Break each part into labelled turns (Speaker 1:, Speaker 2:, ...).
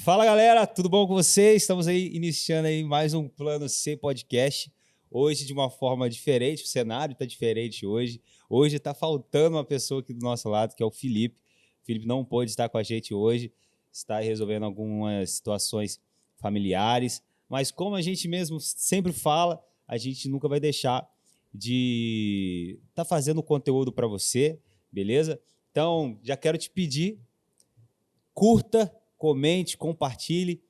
Speaker 1: Fala galera, tudo bom com vocês? Estamos aí iniciando aí mais um Plano C Podcast. Hoje de uma forma diferente, o cenário está diferente hoje. Hoje está faltando uma pessoa aqui do nosso lado, que é o Felipe. O Felipe não pôde estar com a gente hoje, está resolvendo algumas situações familiares. Mas como a gente mesmo sempre fala, a gente nunca vai deixar de estar fazendo conteúdo para você, beleza? Então, já quero te pedir, curta, comente, compartilhe,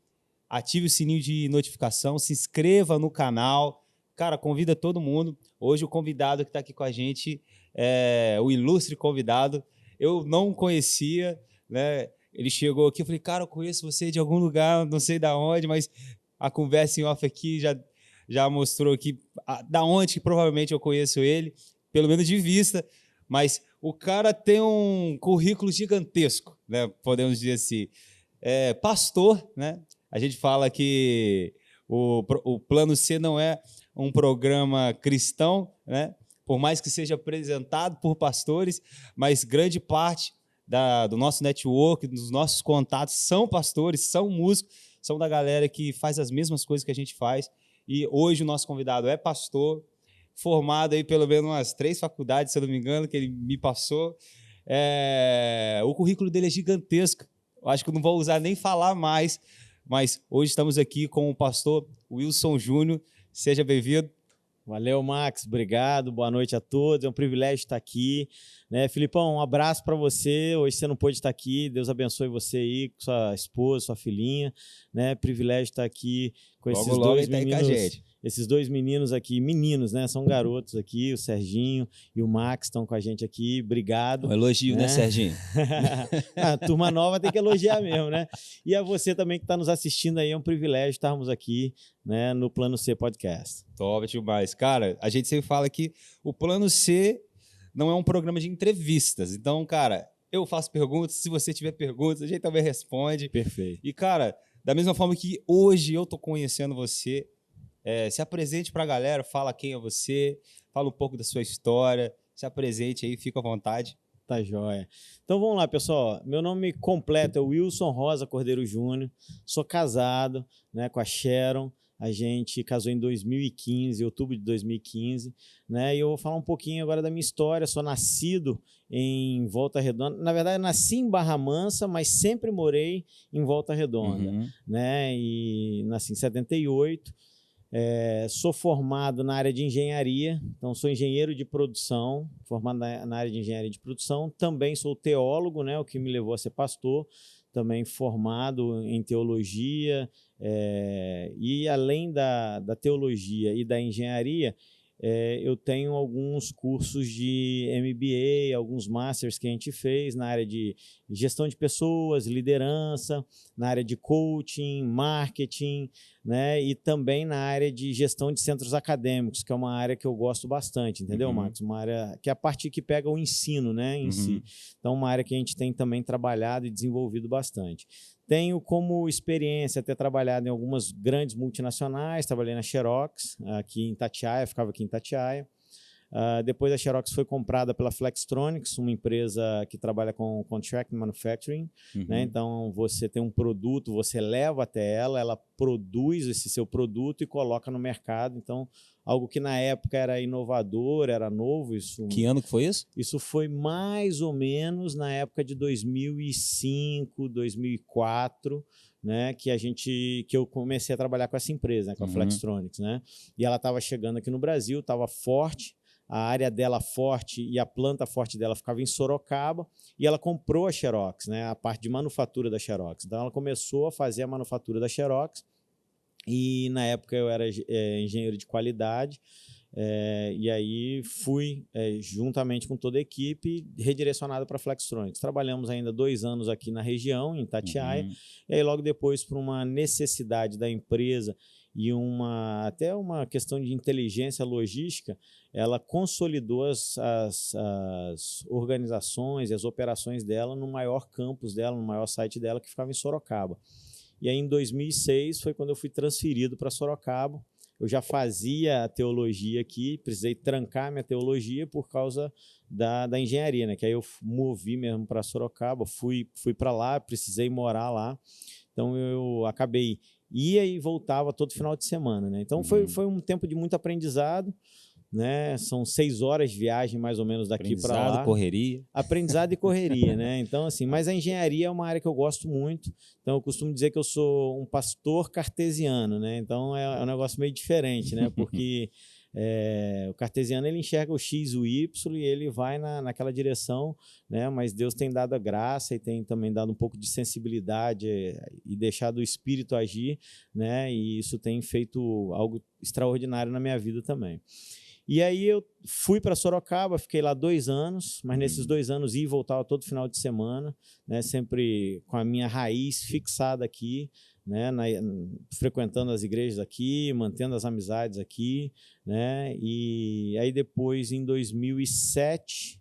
Speaker 1: ative o sininho de notificação, se inscreva no canal. Cara, convida todo mundo. Hoje o convidado que está aqui com a gente é o ilustre convidado. Eu não conhecia, né? Ele chegou aqui, eu falei, cara, eu conheço você de algum lugar, não sei da onde, mas a conversa em off aqui já mostrou aqui da onde que provavelmente eu conheço ele, pelo menos de vista, mas o cara tem um currículo gigantesco, né? Podemos dizer assim. É pastor, né? A gente fala que o Plano C não é um programa cristão, né? Por mais que seja apresentado por pastores, mas grande parte do nosso network, dos nossos contatos, são pastores, são músicos, são da galera que faz as mesmas coisas que a gente faz. E hoje o nosso convidado é pastor, formado aí pelo menos umas 3 faculdades, se eu não me engano, que ele me passou. O currículo dele é gigantesco. Eu acho que eu não vou usar nem falar mais, mas hoje estamos aqui com o pastor Wilson Júnior. Seja bem-vindo.
Speaker 2: Valeu, Max. Obrigado. Boa noite a todos. É um privilégio estar aqui. Né, Filipão, um abraço para você. Hoje você não pôde estar aqui. Deus abençoe você aí, com sua esposa, sua filhinha. Né, privilégio estar aqui com
Speaker 1: Logo,
Speaker 2: esses
Speaker 1: logo
Speaker 2: dois
Speaker 1: tá
Speaker 2: meninos.
Speaker 1: Aí com a gente.
Speaker 2: Esses dois meninos aqui, meninos, né? São garotos aqui, o Serginho e o Max estão com a gente aqui. Obrigado.
Speaker 1: Um elogio, né, Serginho?
Speaker 2: A turma nova tem que elogiar mesmo, né? E a você também que está nos assistindo aí, é um privilégio estarmos aqui, né, no Plano C Podcast.
Speaker 1: Top demais. Cara, a gente sempre fala que o Plano C não é um programa de entrevistas. Então, cara, eu faço perguntas, se você tiver perguntas, a gente também responde.
Speaker 2: Perfeito.
Speaker 1: E, cara, da mesma forma que hoje eu tô conhecendo você, se apresente para a galera, fala quem é você, fala um pouco da sua história, se apresente aí, fica à vontade.
Speaker 2: Tá joia. Então vamos lá, pessoal. Meu nome completo é Wilson Rosa Cordeiro Júnior. Sou casado, né, com a Sharon. A gente casou em 2015, outubro de 2015, né? E eu vou falar um pouquinho agora da minha história. Sou nascido em Volta Redonda. Na verdade, eu nasci em Barra Mansa, mas sempre morei em Volta Redonda, né? E nasci em 78. Sou formado na área de engenharia, então sou engenheiro de produção, formado na área de engenharia de produção. Também sou teólogo, né, o que me levou a ser pastor, também formado em teologia. E além da teologia e da engenharia, eu tenho alguns cursos de MBA, alguns masters que a gente fez na área de gestão de pessoas, liderança, na área de coaching, marketing, né? E também na área de gestão de centros acadêmicos, que é uma área que eu gosto bastante, entendeu, Max? Uma área que é a parte que pega o ensino, né, em si. Então, uma área que a gente tem também trabalhado e desenvolvido bastante. Tenho como experiência ter trabalhado em algumas grandes multinacionais, trabalhei na Xerox, aqui em Itatiaia, ficava aqui em Itatiaia. Depois a Xerox foi comprada pela Flextronics, uma empresa que trabalha com contract manufacturing. Né? Então, você tem um produto, você leva até ela produz esse seu produto e coloca no mercado. Então, algo que na época era inovador, era novo.
Speaker 1: Que ano que foi isso?
Speaker 2: Isso foi mais ou menos na época de 2005, 2004, né, que eu comecei a trabalhar com essa empresa, né, com a Flextronics, né? E ela estava chegando aqui no Brasil, estava forte. A área dela forte e a planta forte dela ficava em Sorocaba, e ela comprou a Xerox, né, a parte de manufatura da Xerox. Então, ela começou a fazer a manufatura da Xerox, e na época eu era engenheiro de qualidade, e aí fui, juntamente com toda a equipe, redirecionado para a Flextronics. Trabalhamos ainda 2 anos aqui na região, em Itatiaia, e aí logo depois, por uma necessidade da empresa e até uma questão de inteligência logística, ela consolidou as organizações e as operações dela no maior campus dela, no maior site dela, que ficava em Sorocaba. E aí, em 2006, foi quando eu fui transferido para Sorocaba. Eu já fazia a teologia aqui, precisei trancar minha teologia por causa da engenharia, né? Que aí eu movi mesmo para Sorocaba, fui para lá, precisei morar lá. Então, eu acabei ia e voltava todo final de semana, né? Então, foi um tempo de muito aprendizado, né? São 6 horas de viagem, mais ou menos, daqui para lá.
Speaker 1: Correria.
Speaker 2: Aprendizado e correria, né? Então, assim, mas a engenharia é uma área que eu gosto muito. Então, eu costumo dizer que eu sou um pastor cartesiano, né? Então, é um negócio meio diferente, né? Porque o cartesiano, ele enxerga o X e o Y e ele vai naquela direção, né? Mas Deus tem dado a graça e tem também dado um pouco de sensibilidade e deixado o Espírito agir, né? E isso tem feito algo extraordinário na minha vida também. E aí eu fui para Sorocaba, fiquei lá 2 anos, mas nesses 2 anos ia e voltava todo final de semana, né, sempre com a minha raiz fixada aqui, né, frequentando as igrejas aqui, mantendo as amizades aqui, né, e aí depois em 2007,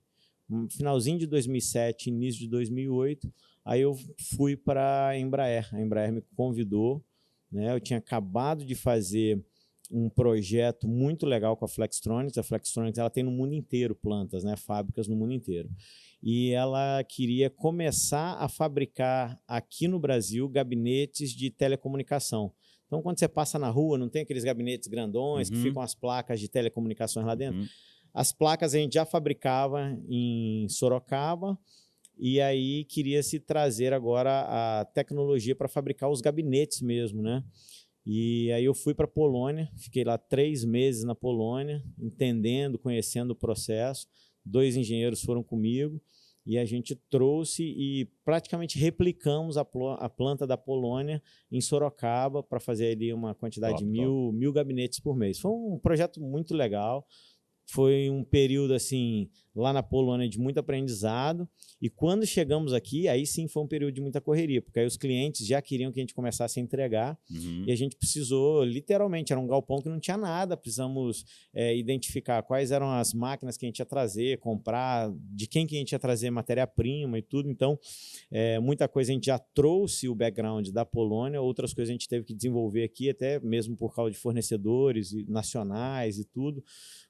Speaker 2: finalzinho de 2007, início de 2008, aí eu fui para a Embraer me convidou, né, eu tinha acabado de fazer um projeto muito legal com a Flextronics. A Flextronics ela tem no mundo inteiro plantas, né, fábricas no mundo inteiro. E ela queria começar a fabricar aqui no Brasil gabinetes de telecomunicação. Então, quando você passa na rua, não tem aqueles gabinetes grandões que ficam as placas de telecomunicações lá dentro? As placas a gente já fabricava em Sorocaba, e aí queria-se trazer agora a tecnologia para fabricar os gabinetes mesmo, né? E aí eu fui para a Polônia, fiquei lá 3 meses na Polônia, entendendo, conhecendo o processo. 2 engenheiros foram comigo e a gente trouxe e praticamente replicamos a planta da Polônia em Sorocaba para fazer ali uma quantidade de 1.000 gabinetes por mês. Foi um projeto muito legal. Foi um período assim lá na Polônia de muito aprendizado, e quando chegamos aqui, aí sim foi um período de muita correria, porque aí os clientes já queriam que a gente começasse a entregar, e a gente precisou, literalmente, era um galpão que não tinha nada, precisamos identificar quais eram as máquinas que a gente ia trazer, comprar, de quem que a gente ia trazer matéria-prima e tudo. Então, muita coisa a gente já trouxe o background da Polônia, outras coisas a gente teve que desenvolver aqui, até mesmo por causa de fornecedores nacionais e tudo,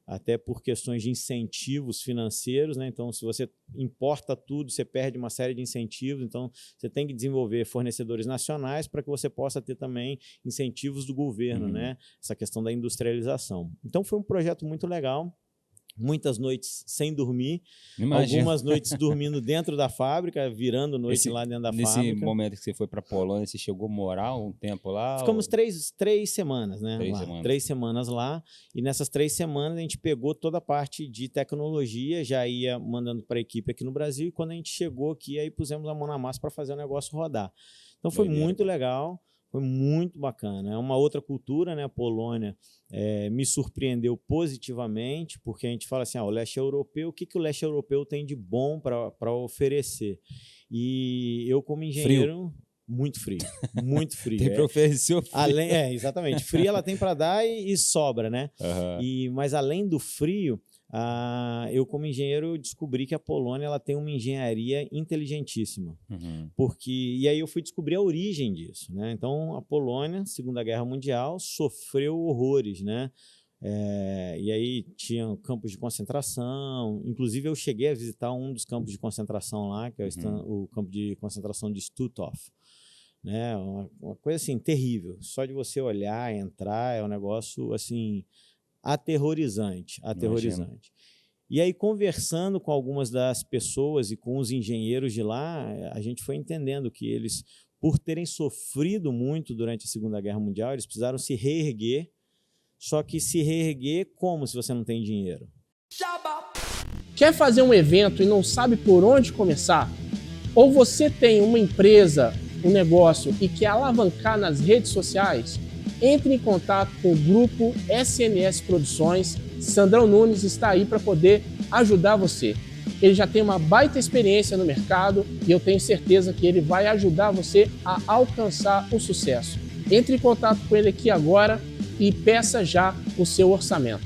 Speaker 2: até por questões de incentivos financeiros, né? Então, se você importa tudo, você perde uma série de incentivos, então você tem que desenvolver fornecedores nacionais para que você possa ter também incentivos do governo, né? Essa questão da industrialização. Então, foi um projeto muito legal. Muitas noites sem dormir, algumas noites dormindo dentro da fábrica, virando noite lá dentro da fábrica.
Speaker 1: Nesse momento que você foi para a Polônia, você chegou a morar um tempo lá?
Speaker 2: Ficamos 3 semanas, né? 3 semanas lá, e nessas 3 semanas a gente pegou toda a parte de tecnologia, já ia mandando para a equipe aqui no Brasil, e quando a gente chegou aqui, aí pusemos a mão na massa para fazer o negócio rodar. Então foi muito legal. Foi muito bacana. É uma outra cultura, né? A Polônia me surpreendeu positivamente, porque a gente fala assim, o leste europeu, o que o leste europeu tem de bom para oferecer? E eu, como engenheiro... Muito frio, muito frio.
Speaker 1: Tem para oferecer o frio.
Speaker 2: Exatamente. Frio ela tem para dar e sobra, né? Mas além do frio, eu como engenheiro descobri que a Polônia ela tem uma engenharia inteligentíssima. E aí eu fui descobrir a origem disso, né? Então a Polônia, Segunda Guerra Mundial, sofreu horrores, né? E aí tinha campos de concentração, inclusive eu cheguei a visitar um dos campos de concentração lá, que é o campo de concentração de Stutthof, né? Uma coisa assim terrível, só de você olhar, entrar, é um negócio assim aterrorizante. E aí, conversando com algumas das pessoas e com os engenheiros de lá, a gente foi entendendo que eles, por terem sofrido muito durante a Segunda Guerra Mundial, eles precisaram se reerguer. Só que se reerguer como se você não tem dinheiro?
Speaker 3: Quer fazer um evento e não sabe por onde começar? Ou você tem uma empresa, um negócio e quer alavancar nas redes sociais? Entre em contato com o grupo SMS Produções. Sandrão Nunes está aí para poder ajudar você. Ele já tem uma baita experiência no mercado e eu tenho certeza que ele vai ajudar você a alcançar o sucesso. Entre em contato com ele aqui agora e peça já o seu orçamento.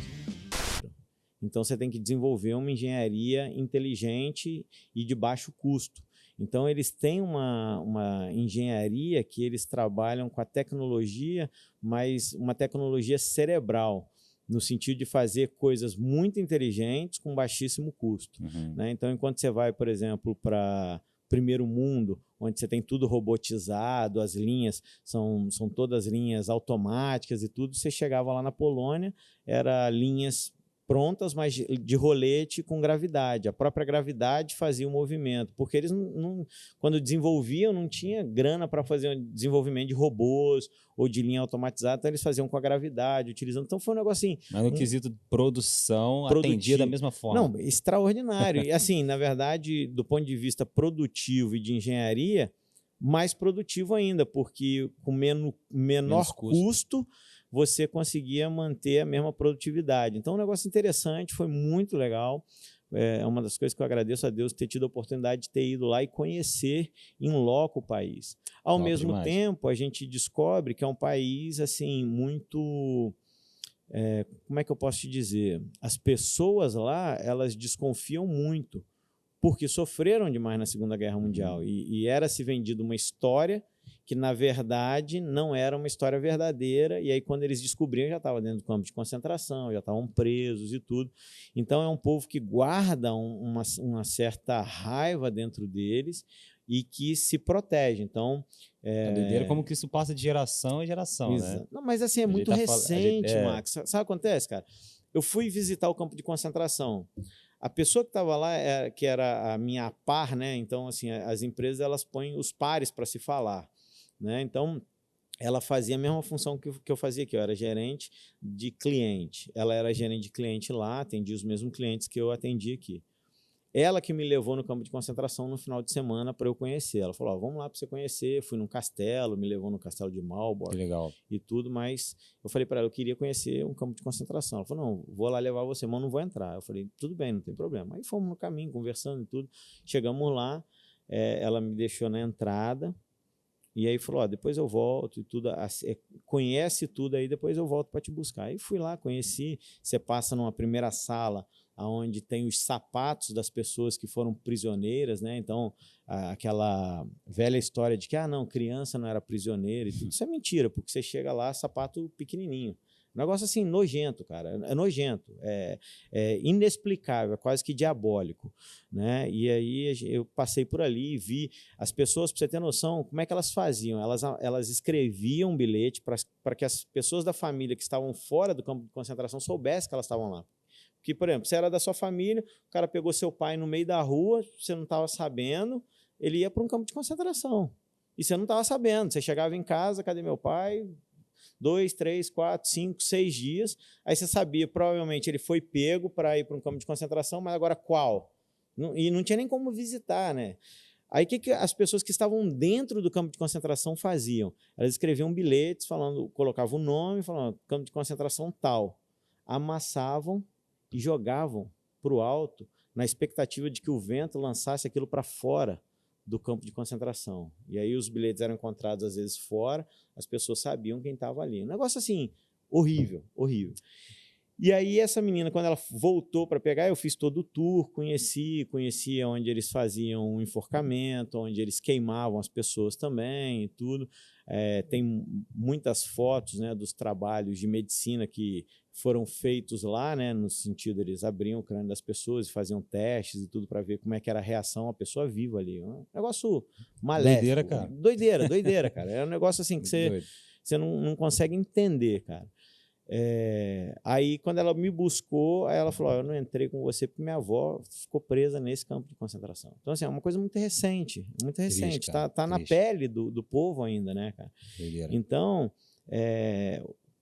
Speaker 2: Então você tem que desenvolver uma engenharia inteligente e de baixo custo. Então eles têm uma engenharia que eles trabalham com a tecnologia, mas uma tecnologia cerebral, no sentido de fazer coisas muito inteligentes com baixíssimo custo. Né? Então, enquanto você vai, por exemplo, para primeiro mundo, onde você tem tudo robotizado, as linhas são todas linhas automáticas e tudo. Você chegava lá na Polônia, era linhas prontas, mas de rolete com gravidade. A própria gravidade fazia o movimento, porque eles, quando desenvolviam, não tinha grana para fazer um desenvolvimento de robôs ou de linha automatizada, então eles faziam com a gravidade, utilizando. Então foi um negócio assim...
Speaker 1: Mas no quesito produção, atendia da mesma forma.
Speaker 2: Não, extraordinário. E assim, na verdade, do ponto de vista produtivo e de engenharia, mais produtivo ainda, porque com menor custo você conseguia manter a mesma produtividade. Então, um negócio interessante, foi muito legal. É uma das coisas que eu agradeço a Deus ter tido a oportunidade de ter ido lá e conhecer em loco o país. Ao mesmo tempo, a gente descobre que é um país assim muito... como é que eu posso te dizer? As pessoas lá, elas desconfiam muito, porque sofreram demais na Segunda Guerra Mundial. E era se vendido uma história que, na verdade, não era uma história verdadeira, e aí, quando eles descobriam, já estava dentro do campo de concentração, já estavam presos e tudo. Então, é um povo que guarda uma certa raiva dentro deles e que se protege. Então,
Speaker 1: é doideira como que isso passa de geração em geração, né?
Speaker 2: Não, mas assim, é muito recente, Max. Sabe o que acontece, cara? Eu fui visitar o campo de concentração. A pessoa que estava lá, que era a minha par, né? Então, assim, as empresas, elas põem os pares para se falar, né? Então, ela fazia a mesma função que eu fazia aqui. Eu era gerente de cliente. Ela era gerente de cliente lá, atendia os mesmos clientes que eu atendi aqui. Ela que me levou no campo de concentração no final de semana para eu conhecer. Ela falou, vamos lá para você conhecer. Fui num castelo, me levou no castelo de Malbork e tudo, mas eu falei para ela, eu queria conhecer um campo de concentração. Ela falou, não, vou lá levar você, mas não vou entrar. Eu falei, tudo bem, não tem problema. Aí fomos no caminho, conversando e tudo. Chegamos lá, ela me deixou na entrada e aí falou, depois eu volto e tudo, conhece tudo aí, depois eu volto para te buscar. Aí fui lá, conheci, você passa numa primeira sala, onde tem os sapatos das pessoas que foram prisioneiras, né? Então, aquela velha história de que, não, criança não era prisioneira e tudo. Isso é mentira, porque você chega lá, sapato pequenininho. Um negócio assim, nojento, cara. É nojento, é inexplicável, é quase que diabólico, né? E aí eu passei por ali e vi as pessoas, para você ter noção, como é que elas faziam? Elas escreviam um bilhete para que as pessoas da família que estavam fora do campo de concentração soubessem que elas estavam lá. Que, por exemplo, você era da sua família, o cara pegou seu pai no meio da rua, você não estava sabendo, ele ia para um campo de concentração. E você não estava sabendo. Você chegava em casa, cadê meu pai? 2, 3, 4, 5, 6 dias. Aí você sabia, provavelmente ele foi pego para ir para um campo de concentração, mas agora qual? E não tinha nem como visitar, né? Aí o que as pessoas que estavam dentro do campo de concentração faziam? Elas escreviam bilhetes, colocavam o nome, falando campo de concentração tal. Amassavam e jogavam para o alto na expectativa de que o vento lançasse aquilo para fora do campo de concentração. E aí os bilhetes eram encontrados, às vezes, fora, as pessoas sabiam quem estava ali. Um negócio assim, horrível, horrível. E aí essa menina, quando ela voltou para pegar, eu fiz todo o tour, conhecia onde eles faziam um enforcamento, onde eles queimavam as pessoas também e tudo. Tem muitas fotos, né, dos trabalhos de medicina que foram feitos lá, né, no sentido, eles abriam o crânio das pessoas e faziam testes e tudo para ver como é que era a reação a pessoa viva ali. Um negócio maléfico.
Speaker 1: Doideira, cara.
Speaker 2: Doideira, cara. É um negócio assim que você não consegue entender, cara. Aí, quando ela me buscou, aí ela falou, eu não entrei com você porque minha avó ficou presa nesse campo de concentração. Então, assim, é uma coisa muito recente,
Speaker 1: Triste, cara,
Speaker 2: tá na pele do povo ainda, né, cara?
Speaker 1: Doideira.
Speaker 2: Então,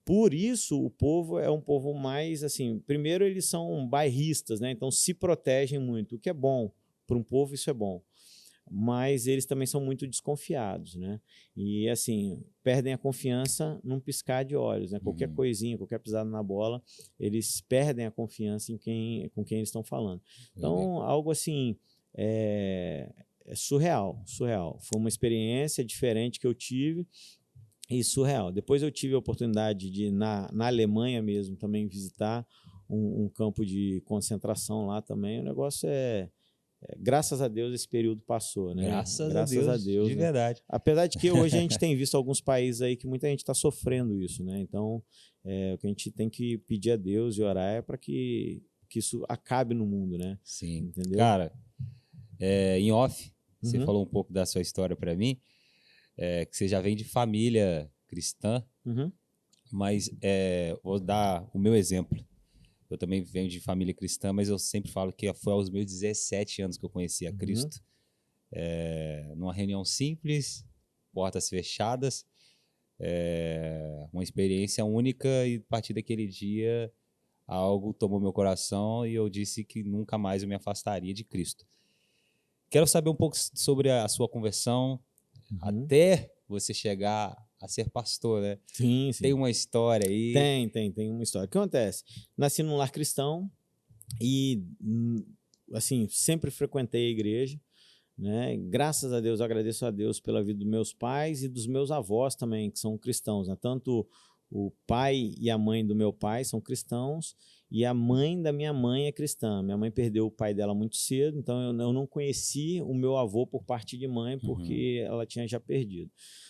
Speaker 2: por isso, o povo é um povo mais, assim, primeiro eles são bairristas, né? Então se protegem muito, o que é bom, para um povo isso é bom. Mas eles também são muito desconfiados, né? E, assim, perdem a confiança num piscar de olhos, né? Qualquer coisinha, qualquer pisada na bola, eles perdem a confiança com quem eles estão falando. Então, algo assim, é surreal. Foi uma experiência diferente que eu tive, e surreal. Depois eu tive a oportunidade de, na Alemanha mesmo, também visitar um campo de concentração lá também. O negócio graças a Deus esse período passou, né?
Speaker 1: Graças a Deus, de
Speaker 2: né?
Speaker 1: verdade.
Speaker 2: Apesar de que hoje a gente tem visto alguns países aí que muita gente está sofrendo isso, né? Então, o que a gente tem que pedir a Deus e orar é para que isso acabe no mundo, né?
Speaker 1: Sim.
Speaker 2: Entendeu?
Speaker 1: Cara, em off, Você falou um pouco da sua história para mim, que você já vem de família cristã, mas vou dar o meu exemplo. Eu também venho de família cristã, mas eu sempre falo que foi aos meus 17 anos que eu conheci a Cristo. Numa reunião simples, portas fechadas, uma experiência única, e a partir daquele dia algo tomou meu coração e eu disse que nunca mais eu me afastaria de Cristo. Quero saber um pouco sobre a sua conversão até você chegar a ser pastor, né?
Speaker 2: Sim.
Speaker 1: Tem uma história aí?
Speaker 2: Tem uma história. O que acontece? Nasci num lar cristão e, assim, sempre frequentei a igreja, né? Graças a Deus, eu agradeço a Deus pela vida dos meus pais e dos meus avós também, que são cristãos, né? Tanto o pai e a mãe do meu pai são cristãos e a mãe da minha mãe é cristã. Minha mãe perdeu o pai dela muito cedo, então eu não conheci o meu avô por parte de mãe, porque ela tinha já perdido.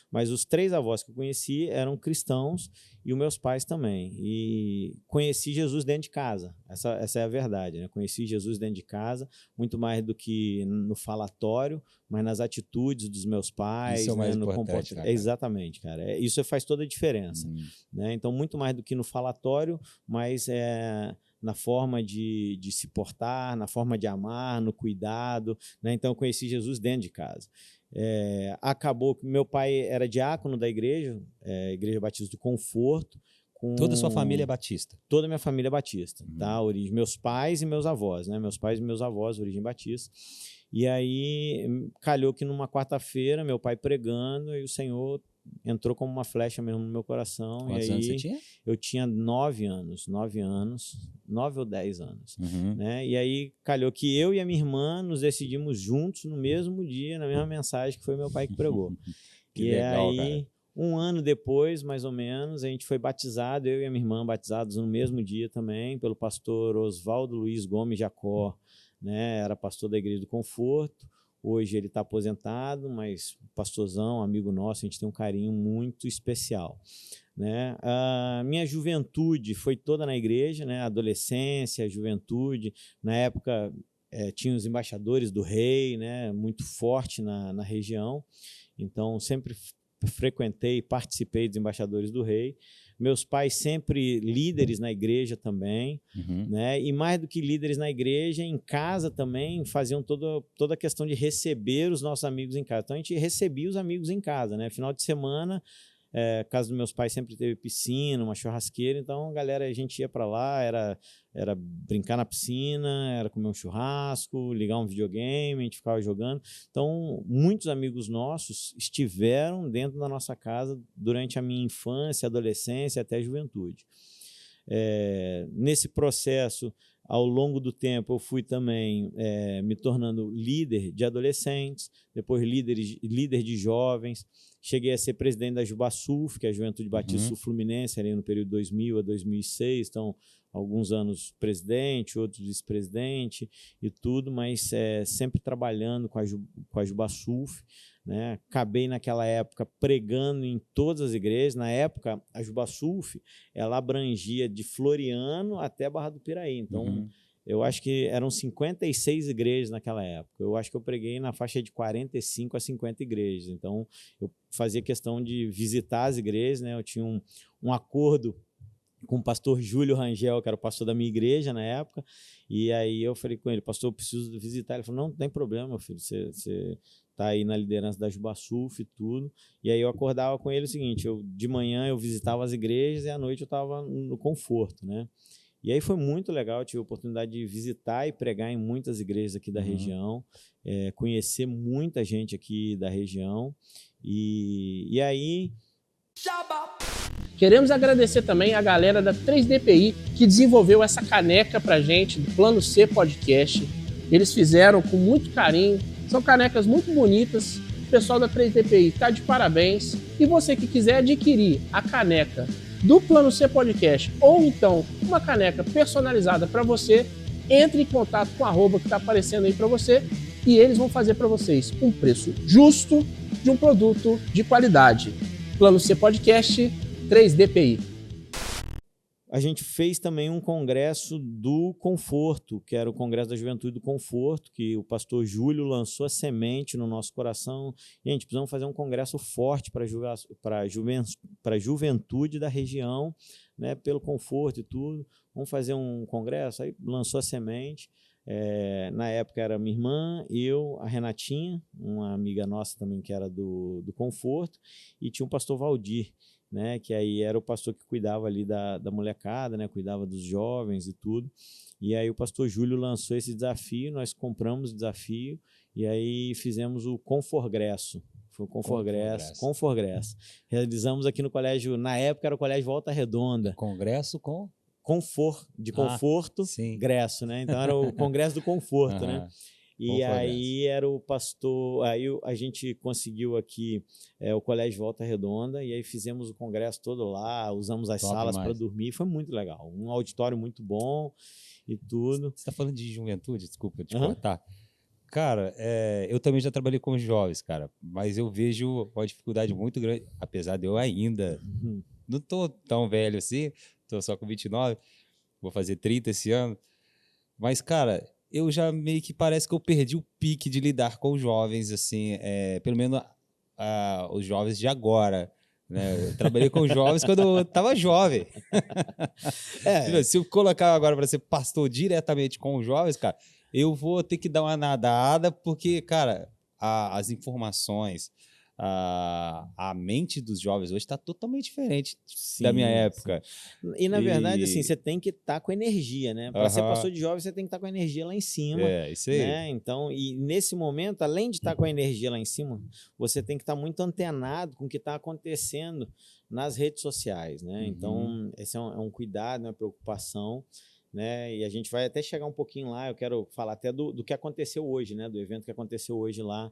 Speaker 2: Mas os 3 avós que eu conheci eram cristãos e os meus pais também. E conheci Jesus dentro de casa. Essa é a verdade, né? Conheci Jesus dentro de casa, muito mais do que no falatório, mas nas atitudes dos meus pais,
Speaker 1: isso é o mais
Speaker 2: no
Speaker 1: importante,
Speaker 2: comportamento. Exatamente, cara. Isso faz toda a diferença. Né? Então, muito mais do que no falatório, mas na forma de se portar, na forma de amar, no cuidado. Né? Então, eu conheci Jesus dentro de casa. Acabou que meu pai era diácono da igreja, Igreja Batista do Conforto.
Speaker 1: Toda a sua família é batista?
Speaker 2: Toda a minha família é batista, tá? Origem, meus pais e meus avós, né? Meus pais e meus avós, origem batista. E aí, calhou que numa quarta-feira, meu pai pregando, e o Senhor entrou como uma flecha mesmo no meu coração.
Speaker 1: Quantos anos você tinha?
Speaker 2: Eu tinha 9 ou 10 anos. Né? E aí calhou que eu e a minha irmã nos decidimos juntos no mesmo dia, na mesma mensagem que foi meu pai que pregou.
Speaker 1: Que legal,
Speaker 2: aí, cara. Um ano depois, mais ou menos, a gente foi batizado, eu e a minha irmã batizados no mesmo dia também, pelo pastor Oswaldo Luiz Gomes Jacó, né? Era pastor da Igreja do Conforto. Hoje ele está aposentado, mas pastorzão, amigo nosso, a gente tem um carinho muito especial. Né? A minha juventude foi toda na igreja, né? Adolescência, juventude. Na época tinha os embaixadores do rei, né? Muito forte na região. Então, sempre frequentei e participei dos embaixadores do rei. Meus pais sempre líderes na igreja também, né? E mais do que líderes na igreja, em casa também faziam toda a questão de receber os nossos amigos em casa. Então a gente recebia os amigos em casa, né? Final de semana, a casa dos meus pais sempre teve piscina, uma churrasqueira, então a gente ia para lá, era brincar na piscina, era comer um churrasco, ligar um videogame, a gente ficava jogando. Então, muitos amigos nossos estiveram dentro da nossa casa durante a minha infância, adolescência até a juventude. Nesse processo, ao longo do tempo, eu fui também me tornando líder de adolescentes, depois líder de jovens. Cheguei a ser presidente da Jubasulf, que é a Juventude Batista Sul-Fluminense, ali no período 2000 a 2006. Então, alguns anos presidente, outros vice-presidente e tudo, mas sempre trabalhando com a Jubasulf. Né? Acabei, naquela época, pregando em todas as igrejas. Na época, a Jubasulf, ela abrangia de Floriano até Barra do Piraí. Então, eu acho que eram 56 igrejas naquela época. Eu acho que eu preguei na faixa de 45 a 50 igrejas. Então, eu fazia questão de visitar as igrejas. Né? Eu tinha um acordo com o pastor Júlio Rangel, que era o pastor da minha igreja na época, e aí eu falei com ele: pastor, eu preciso visitar. Ele falou: não tem problema, meu filho, você está aí na liderança da Jubasulf e tudo. E aí eu acordava com ele o seguinte: de manhã eu visitava as igrejas e à noite eu estava no Conforto, né? E aí foi muito legal, eu tive a oportunidade de visitar e pregar em muitas igrejas aqui da região, conhecer muita gente aqui da região, e aí...
Speaker 3: Queremos agradecer também a galera da 3DPI que desenvolveu essa caneca pra gente, do Plano C Podcast. Eles fizeram com muito carinho, são canecas muito bonitas. O pessoal da 3DPI está de parabéns. E você que quiser adquirir a caneca do Plano C Podcast ou então uma caneca personalizada para você, entre em contato com o @ que está aparecendo aí para você e eles vão fazer para vocês um preço justo de um produto de qualidade. Plano C Podcast, 3DPI.
Speaker 2: A gente fez também um congresso do Conforto, que era o Congresso da Juventude do Conforto, que o pastor Júlio lançou a semente no nosso coração. Gente, precisamos fazer um congresso forte para a juventude da região, né, pelo conforto e tudo. Vamos fazer um congresso? Aí lançou a semente. Na época era minha irmã, eu, a Renatinha, uma amiga nossa também que era do Conforto, e tinha o pastor Valdir, né, que aí era o pastor que cuidava ali da molecada, né, cuidava dos jovens e tudo. E aí o pastor Júlio lançou esse desafio, nós compramos o desafio e aí fizemos o Conforgresso. Foi o Conforgresso. Realizamos aqui no colégio, na época era o Colégio Volta Redonda.
Speaker 1: Congresso com?
Speaker 2: De conforto, gresso, né? Então era o Congresso do Conforto, né? E aí era o pastor, aí a gente conseguiu aqui o Colégio Volta Redonda e aí fizemos o congresso todo lá, usamos as salas para dormir, foi muito legal, um auditório muito bom e tudo.
Speaker 1: Você está falando de juventude, desculpa te cortar. Cara, eu também já trabalhei com jovens, cara, mas eu vejo uma dificuldade muito grande, apesar de eu ainda não tô tão velho assim, tô só com 29, vou fazer 30 esse ano, mas, cara, eu já meio que parece que eu perdi o pique de lidar com os jovens, assim, pelo menos os jovens de agora, né? Eu trabalhei com jovens quando eu estava jovem. Se eu colocar agora para ser pastor diretamente com os jovens, cara, eu vou ter que dar uma nadada, porque, cara, as informações, a mente dos jovens hoje está totalmente diferente da minha época.
Speaker 2: Sim. E, na verdade, assim, você tem que estar com energia, né? Para ser pastor de jovens, você tem que estar com a energia lá em cima.
Speaker 1: Isso aí.
Speaker 2: Né? Então, e nesse momento, além de estar com a energia lá em cima, você tem que estar muito antenado com o que está acontecendo nas redes sociais, né? Então, esse é um cuidado, uma preocupação, né? E a gente vai até chegar um pouquinho lá, eu quero falar até do que aconteceu hoje, né? Do evento que aconteceu hoje lá,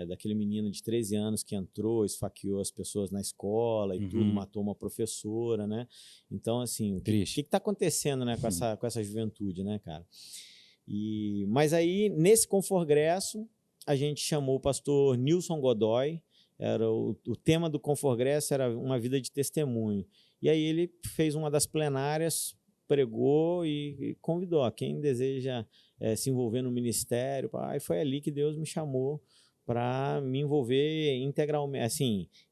Speaker 2: daquele menino de 13 anos que entrou, esfaqueou as pessoas na escola e tudo, matou uma professora, né? Então, assim, o que está acontecendo, né, com essa juventude, né, cara? Mas aí, nesse Conforgresso, a gente chamou o pastor Nilson Godoy, era o tema do Conforgresso era uma vida de testemunho. E aí ele fez uma das plenárias, pregou e convidou quem deseja se envolver no ministério. E foi ali que Deus me chamou para me envolver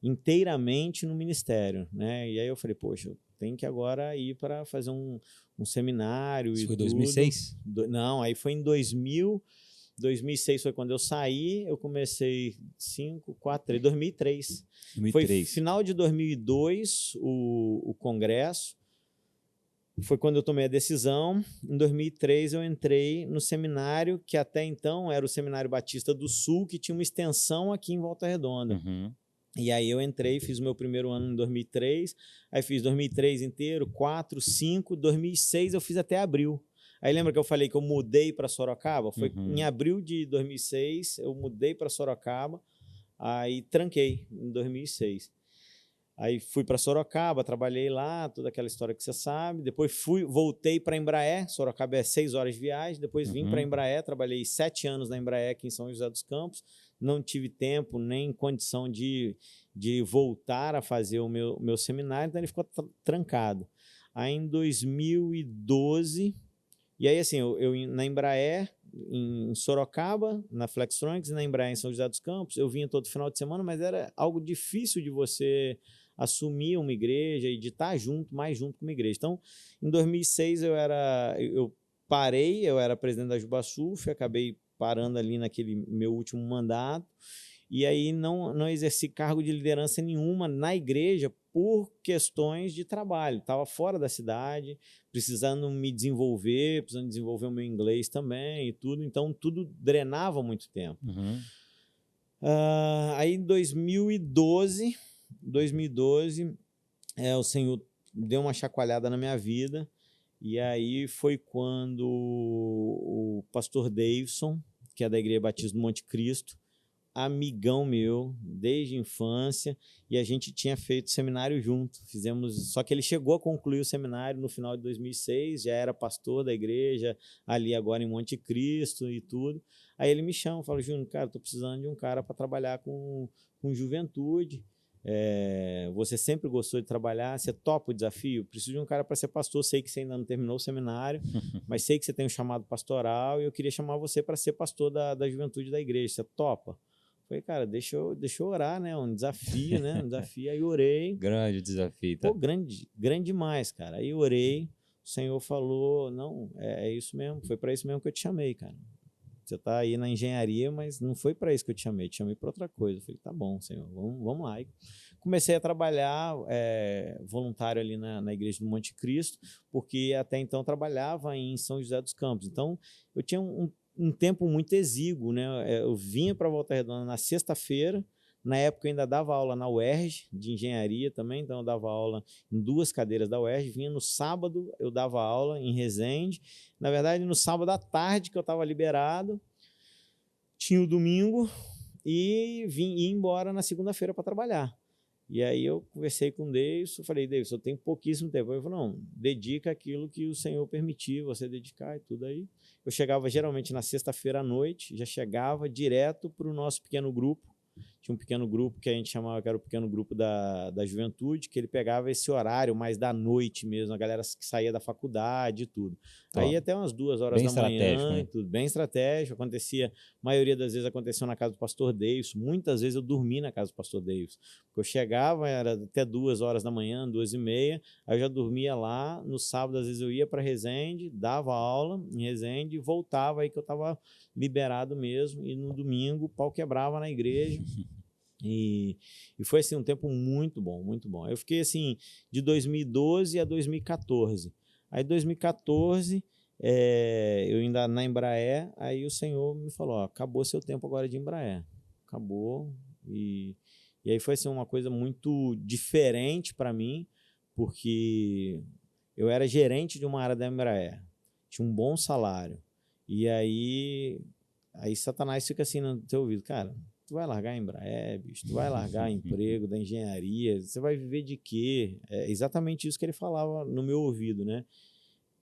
Speaker 2: inteiramente no ministério, né? E aí eu falei, poxa, eu tenho que agora ir para fazer um seminário. Isso
Speaker 1: foi 2006?
Speaker 2: Não, aí foi em 2006 foi quando eu saí, eu comecei 2003. Foi final de 2002 o congresso. Foi quando eu tomei a decisão. Em 2003 eu entrei no seminário, que até então era o Seminário Batista do Sul, que tinha uma extensão aqui em Volta Redonda. E aí eu entrei, fiz o meu primeiro ano em 2003, aí fiz 2003 inteiro, 4, 5, 2006 eu fiz até abril. Aí lembra que eu falei que eu mudei para Sorocaba? Foi em abril de 2006, eu mudei para Sorocaba, aí tranquei em 2006. Aí fui para Sorocaba, trabalhei lá, toda aquela história que você sabe. Depois voltei para Embraer, Sorocaba é 6 horas de viagem. Depois vim para Embraer, trabalhei 7 anos na Embraer aqui em São José dos Campos. Não tive tempo nem condição de voltar a fazer o meu seminário, então ele ficou trancado. Aí em 2012, e aí assim, eu na Embraer, em Sorocaba, na Flextronics, e na Embraer em São José dos Campos, eu vinha todo final de semana, mas era algo difícil de você assumir uma igreja e de estar mais junto com uma igreja. Então, em 2006 eu parei, eu era presidente da Jubasuf, acabei parando ali naquele meu último mandato, e aí não exerci cargo de liderança nenhuma na igreja por questões de trabalho. Estava fora da cidade, precisando me desenvolver, precisando desenvolver o meu inglês também e tudo, então tudo drenava muito tempo. Aí em 2012, o Senhor deu uma chacoalhada na minha vida, e aí foi quando o pastor Davidson, que é da Igreja Batista do Monte Cristo, amigão meu desde a infância, e a gente tinha feito seminário junto, só que ele chegou a concluir o seminário no final de 2006, já era pastor da igreja ali agora em Monte Cristo e tudo. Aí ele me chama, fala: Júnior, cara, tô precisando de um cara para trabalhar com juventude, Você sempre gostou de trabalhar, você topa o desafio? Preciso de um cara para ser pastor, sei que você ainda não terminou o seminário, mas sei que você tem um chamado pastoral e eu queria chamar você para ser pastor da juventude da igreja, você topa? Falei, cara, deixa eu orar, né? Um desafio, né? Um desafio, aí orei.
Speaker 1: Grande desafio, tá?
Speaker 2: Pô, grande demais, cara. Aí orei, o Senhor falou, não, é isso mesmo, foi para isso mesmo que eu te chamei, cara. Você tá aí na engenharia, mas não foi para isso que eu te chamei para outra coisa. Eu falei, tá bom, Senhor, vamos lá. E comecei a trabalhar voluntário ali na Igreja do Monte Cristo, porque até então eu trabalhava em São José dos Campos. Então, eu tinha um tempo muito exíguo, né? Eu vinha para Volta Redonda na sexta-feira. Na época eu ainda dava aula na UERJ, de engenharia também, então eu dava aula em 2 cadeiras da UERJ. Vinha no sábado, eu dava aula em Resende. Na verdade, no sábado à tarde, que eu estava liberado, tinha o domingo e ia embora na segunda-feira para trabalhar. E aí eu conversei com o Deilson, falei, Deilson, eu tenho pouquíssimo tempo. Ele falou, não, dedica aquilo que o Senhor permitir você dedicar e tudo aí. Eu chegava geralmente na sexta-feira à noite, já chegava direto para o nosso pequeno grupo. Tinha um pequeno grupo que a gente chamava, que era o pequeno grupo da juventude, que ele pegava esse horário mais da noite mesmo, a galera que saía da faculdade e tudo. Aí até umas 2 horas da manhã, né? Tudo bem estratégico, acontecia, a maioria das vezes aconteceu na casa do pastor Deilson, muitas vezes eu dormi na casa do pastor Deilson, porque eu chegava, era até 2 horas da manhã, 2h30, aí eu já dormia lá, no sábado às vezes eu ia para Resende, dava aula em Resende e voltava aí que eu estava liberado mesmo, e no domingo o pau quebrava na igreja. E foi assim um tempo muito bom, muito bom. Eu fiquei assim de 2012 a 2014. Aí 2014 eu ainda na Embraer, aí o Senhor me falou, ó, acabou seu tempo agora de Embraer, acabou. E aí foi assim uma coisa muito diferente para mim, porque eu era gerente de uma área da Embraer, tinha um bom salário, e aí Satanás fica assim no teu ouvido, cara, tu vai largar a Embraer, bicho, tu vai largar emprego da engenharia, você vai viver de quê? É exatamente isso que ele falava no meu ouvido, né?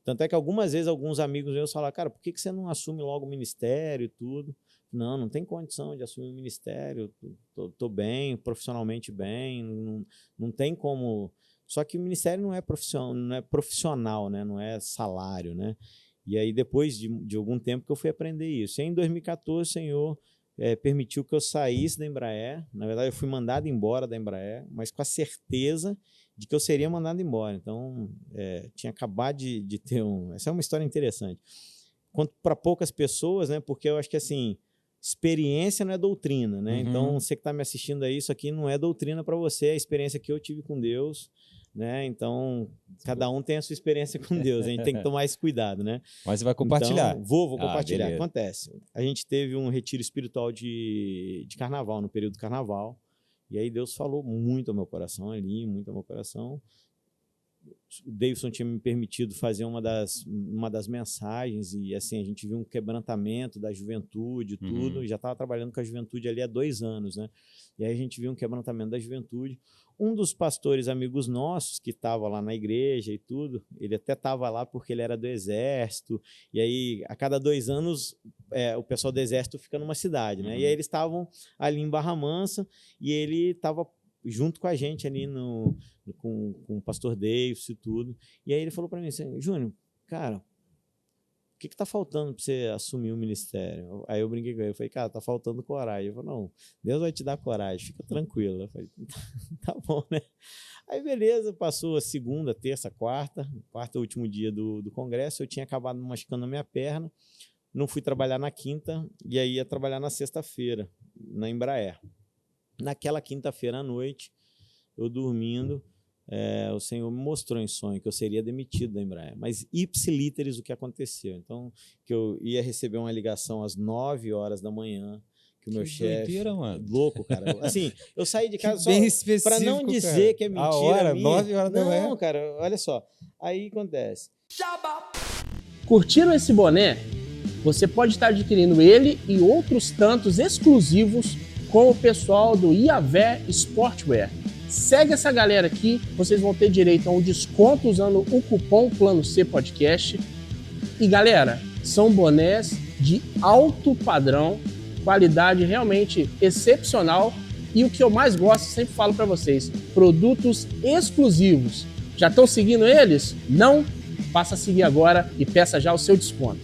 Speaker 2: Tanto é que algumas vezes alguns amigos meus falaram, cara, por que você não assume logo o ministério e tudo? Não tem condição de assumir o ministério, tô bem, profissionalmente bem, não tem como... Só que o ministério não é profissional, né? Não é salário, né? E aí depois de algum tempo que eu fui aprender isso. E em 2014 o Senhor... permitiu que eu saísse da Embraer. Na verdade, eu fui mandado embora da Embraer, mas com a certeza de que eu seria mandado embora. Então, tinha acabado de ter Essa é uma história interessante. Quanto para poucas pessoas, né? Porque eu acho que, assim, experiência não é doutrina, né?
Speaker 1: Uhum.
Speaker 2: Então, você que está me assistindo aí, isso aqui não é doutrina para você, é a experiência que eu tive com Deus, né? Então, cada um tem a sua experiência com Deus, a gente tem que tomar esse cuidado, né?
Speaker 1: Mas você vai compartilhar.
Speaker 2: Então, vou compartilhar.
Speaker 1: Beleza.
Speaker 2: Acontece. A gente teve um retiro espiritual de carnaval, no período do carnaval, e aí Deus falou muito ao meu coração ali, muito ao meu coração. O Deilson tinha me permitido fazer uma das mensagens, e assim, a gente viu um quebrantamento da juventude, tudo, e já estava trabalhando com a juventude ali há 2 anos, né? E aí a gente viu um quebrantamento da juventude. Um dos pastores amigos nossos, que estava lá na igreja e tudo, ele até estava lá porque ele era do Exército, e aí a cada 2 anos o pessoal do Exército fica numa cidade, né? E aí eles estavam ali em Barra Mansa, e ele estava junto com a gente ali com o pastor Davis e tudo. E aí ele falou para mim assim, Júnior, cara, o que está faltando para você assumir o ministério? Aí eu brinquei com ele, eu falei, cara, tá faltando coragem. Ele falou, não, Deus vai te dar coragem, fica tranquilo. Eu falei, tá bom, né? Aí beleza, passou a segunda, terça, quarta último dia do congresso, eu tinha acabado machucando a minha perna, não fui trabalhar na quinta, e aí ia trabalhar na sexta-feira, na Embraer. Naquela quinta-feira à noite, eu dormindo, o Senhor me mostrou em sonho que eu seria demitido da Embraer, mas ipsilíteres o que aconteceu. Então, que eu ia receber uma ligação às 9 horas da manhã, que o meu chefe...
Speaker 1: doideira, mano.
Speaker 2: Louco, cara. Assim, eu saí de casa
Speaker 1: só
Speaker 2: para não dizer, cara, que é mentira.
Speaker 1: A hora,
Speaker 2: minha.
Speaker 1: 9 horas da manhã.
Speaker 2: Não, cara, olha só. Aí acontece.
Speaker 3: Curtiram esse boné? Você pode estar adquirindo ele e outros tantos exclusivos com o pessoal do Iavé Sportwear. Segue essa galera aqui, vocês vão ter direito a um desconto usando o cupom Plano C Podcast. E galera, são bonés de alto padrão, qualidade realmente excepcional E o que eu mais gosto, sempre falo para vocês, produtos exclusivos. Já estão seguindo eles? Não? Passa a seguir agora e peça já o seu desconto.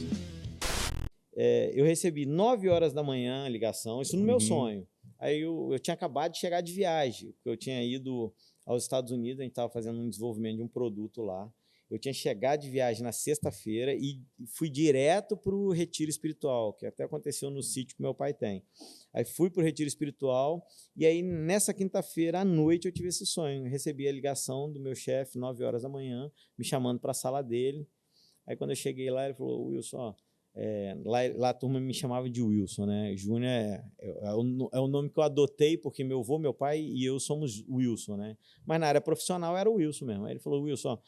Speaker 2: Eu recebi 9 horas da manhã a ligação, isso no meu sonho. Aí eu tinha acabado de chegar de viagem, porque eu tinha ido aos Estados Unidos, a gente estava fazendo um desenvolvimento de um produto lá. Eu tinha chegado de viagem na sexta-feira e fui direto para o retiro espiritual, que até aconteceu no sítio que meu pai tem. Aí fui para o retiro espiritual e aí nessa quinta-feira à noite eu tive esse sonho. Eu recebi a ligação do meu chefe, 9 horas da manhã, me chamando para a sala dele. Aí quando eu cheguei lá, ele falou, Wilson, ó, lá a turma me chamava de Wilson, né? Júnior é o nome que eu adotei porque meu avô, meu pai e eu somos Wilson, né? Mas na área profissional era o Wilson mesmo. Aí ele falou, Wilson, ó,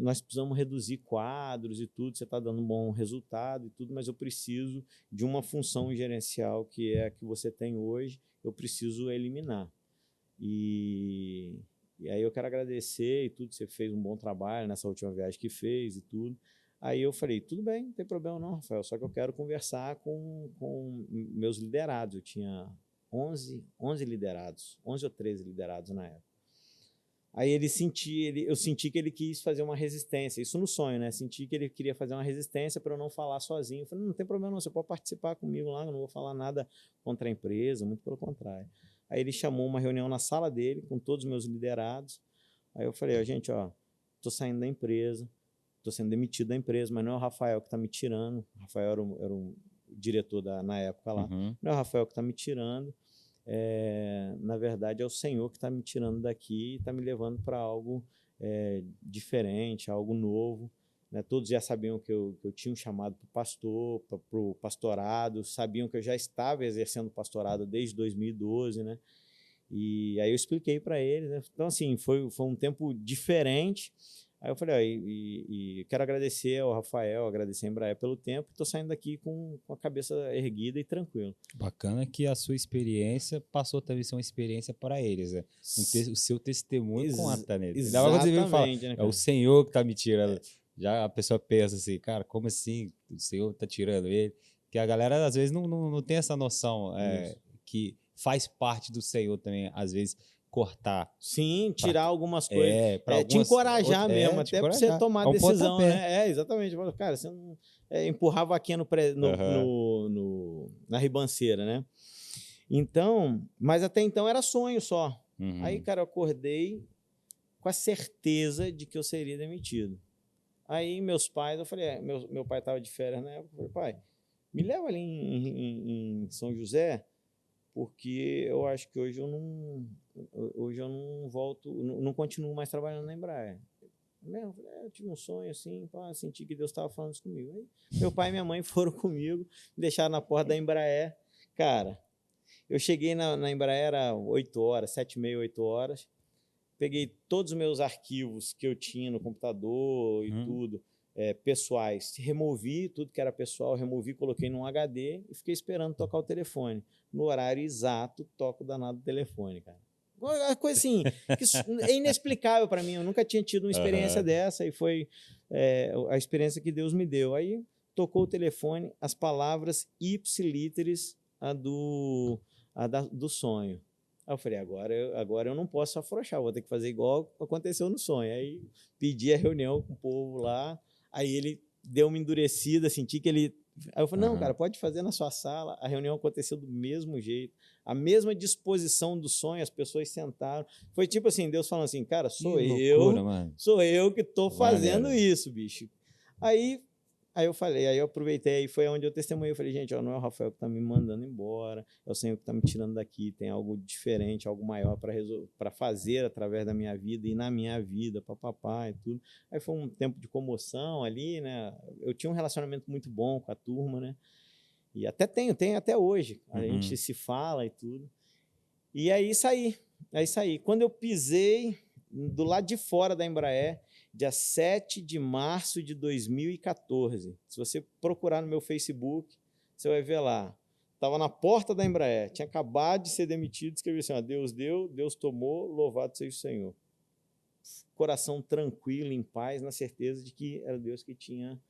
Speaker 2: nós precisamos reduzir quadros e tudo, você está dando um bom resultado e tudo, mas eu preciso de uma função gerencial que é a que você tem hoje, eu preciso eliminar. E aí eu quero agradecer e tudo, você fez um bom trabalho nessa última viagem que fez e tudo. Aí eu falei, tudo bem, não tem problema não, Rafael, só que eu quero conversar com meus liderados. Eu tinha 11 liderados, 11 ou 13 liderados na época. Aí eu senti que ele quis fazer uma resistência, isso no sonho, né? Senti que ele queria fazer uma resistência para eu não falar sozinho. Eu falei, não tem problema não, você pode participar comigo lá, eu não vou falar nada contra a empresa, muito pelo contrário. Aí ele chamou uma reunião na sala dele, com todos os meus liderados. Aí eu falei, gente, ó, estou saindo da empresa, estou sendo demitido da empresa, mas não é o Rafael que está me tirando. O Rafael era um diretor na época lá. Não é o Rafael que está me tirando. Na verdade, é o Senhor que está me tirando daqui e está me levando para algo diferente, algo novo. Né? Todos já sabiam que eu tinha um chamado para o pastor, para o pastorado, sabiam que eu já estava exercendo pastorado desde 2012, né? E aí eu expliquei para eles. Né? Então, assim, foi um tempo diferente. Aí eu falei, quero agradecer ao Rafael, agradecer a Embraer pelo tempo, estou saindo daqui com a cabeça erguida e tranquilo.
Speaker 1: Bacana que a sua experiência passou também a ser uma experiência para eles, né? O seu testemunho conta neles.
Speaker 2: Exatamente.
Speaker 1: Né, é o Senhor que está me tirando. Já a pessoa pensa assim, cara, como assim o Senhor está tirando ele? Que a galera às vezes não tem essa noção que faz parte do Senhor também, às vezes, cortar.
Speaker 2: Sim, tirar algumas coisas. Te encorajar mesmo, até para você tomar a decisão, né? Exatamente. Cara, você não empurrar a vaquinha na ribanceira, né? Então, mas até então era sonho só. Aí, cara, eu acordei com a certeza de que eu seria demitido. Aí, meus pais, eu falei, meu pai estava de férias na época, eu falei, pai, me leva ali em São José, porque eu acho que hoje eu não volto, não continuo mais trabalhando na Embraer. Eu tive um sonho assim, senti que Deus estava falando isso comigo. Aí, meu pai e minha mãe foram comigo, me deixaram na porta da Embraer. Cara, eu cheguei na Embraer, era 8 horas, 7h30, 8 horas. Peguei todos os meus arquivos que eu tinha no computador e tudo, pessoais, removi tudo que era pessoal, coloquei num HD e fiquei esperando tocar o telefone. No horário exato, toco o danado do telefone, cara. Uma coisa assim, que é inexplicável para mim, eu nunca tinha tido uma experiência dessa e foi a experiência que Deus me deu. Aí tocou o telefone, as palavras ipsilíteres do sonho. Aí eu falei, agora eu não posso afrouxar, vou ter que fazer igual aconteceu no sonho. Aí pedi a reunião com o povo lá, aí ele deu uma endurecida, senti que ele... Aí eu falei, não, cara, pode fazer na sua sala. A reunião aconteceu do mesmo jeito, a mesma do sonho, as pessoas sentaram. Foi tipo assim, Deus falando assim, cara, sou eu que estou fazendo isso, bicho. Aí eu falei, aí eu aproveitei, foi onde eu testemunhei, eu falei, gente, não é o Rafael que está me mandando embora, é o Senhor que está me tirando daqui, tem algo diferente, algo maior para fazer através da minha vida e na minha vida, papapá e tudo. Aí foi um tempo de comoção ali, né? Eu tinha um relacionamento muito bom com a turma, né? E até tenho até hoje, a gente se fala e tudo. E aí saí. Quando eu pisei do lado de fora da Embraer, dia 7 de março de 2014. Se você procurar no meu Facebook, você vai ver lá. Estava na porta da Embraer, tinha acabado de ser demitido, escrevi assim, Deus deu, Deus tomou, louvado seja o Senhor. Coração tranquilo, em paz, na certeza de que era Deus que tinha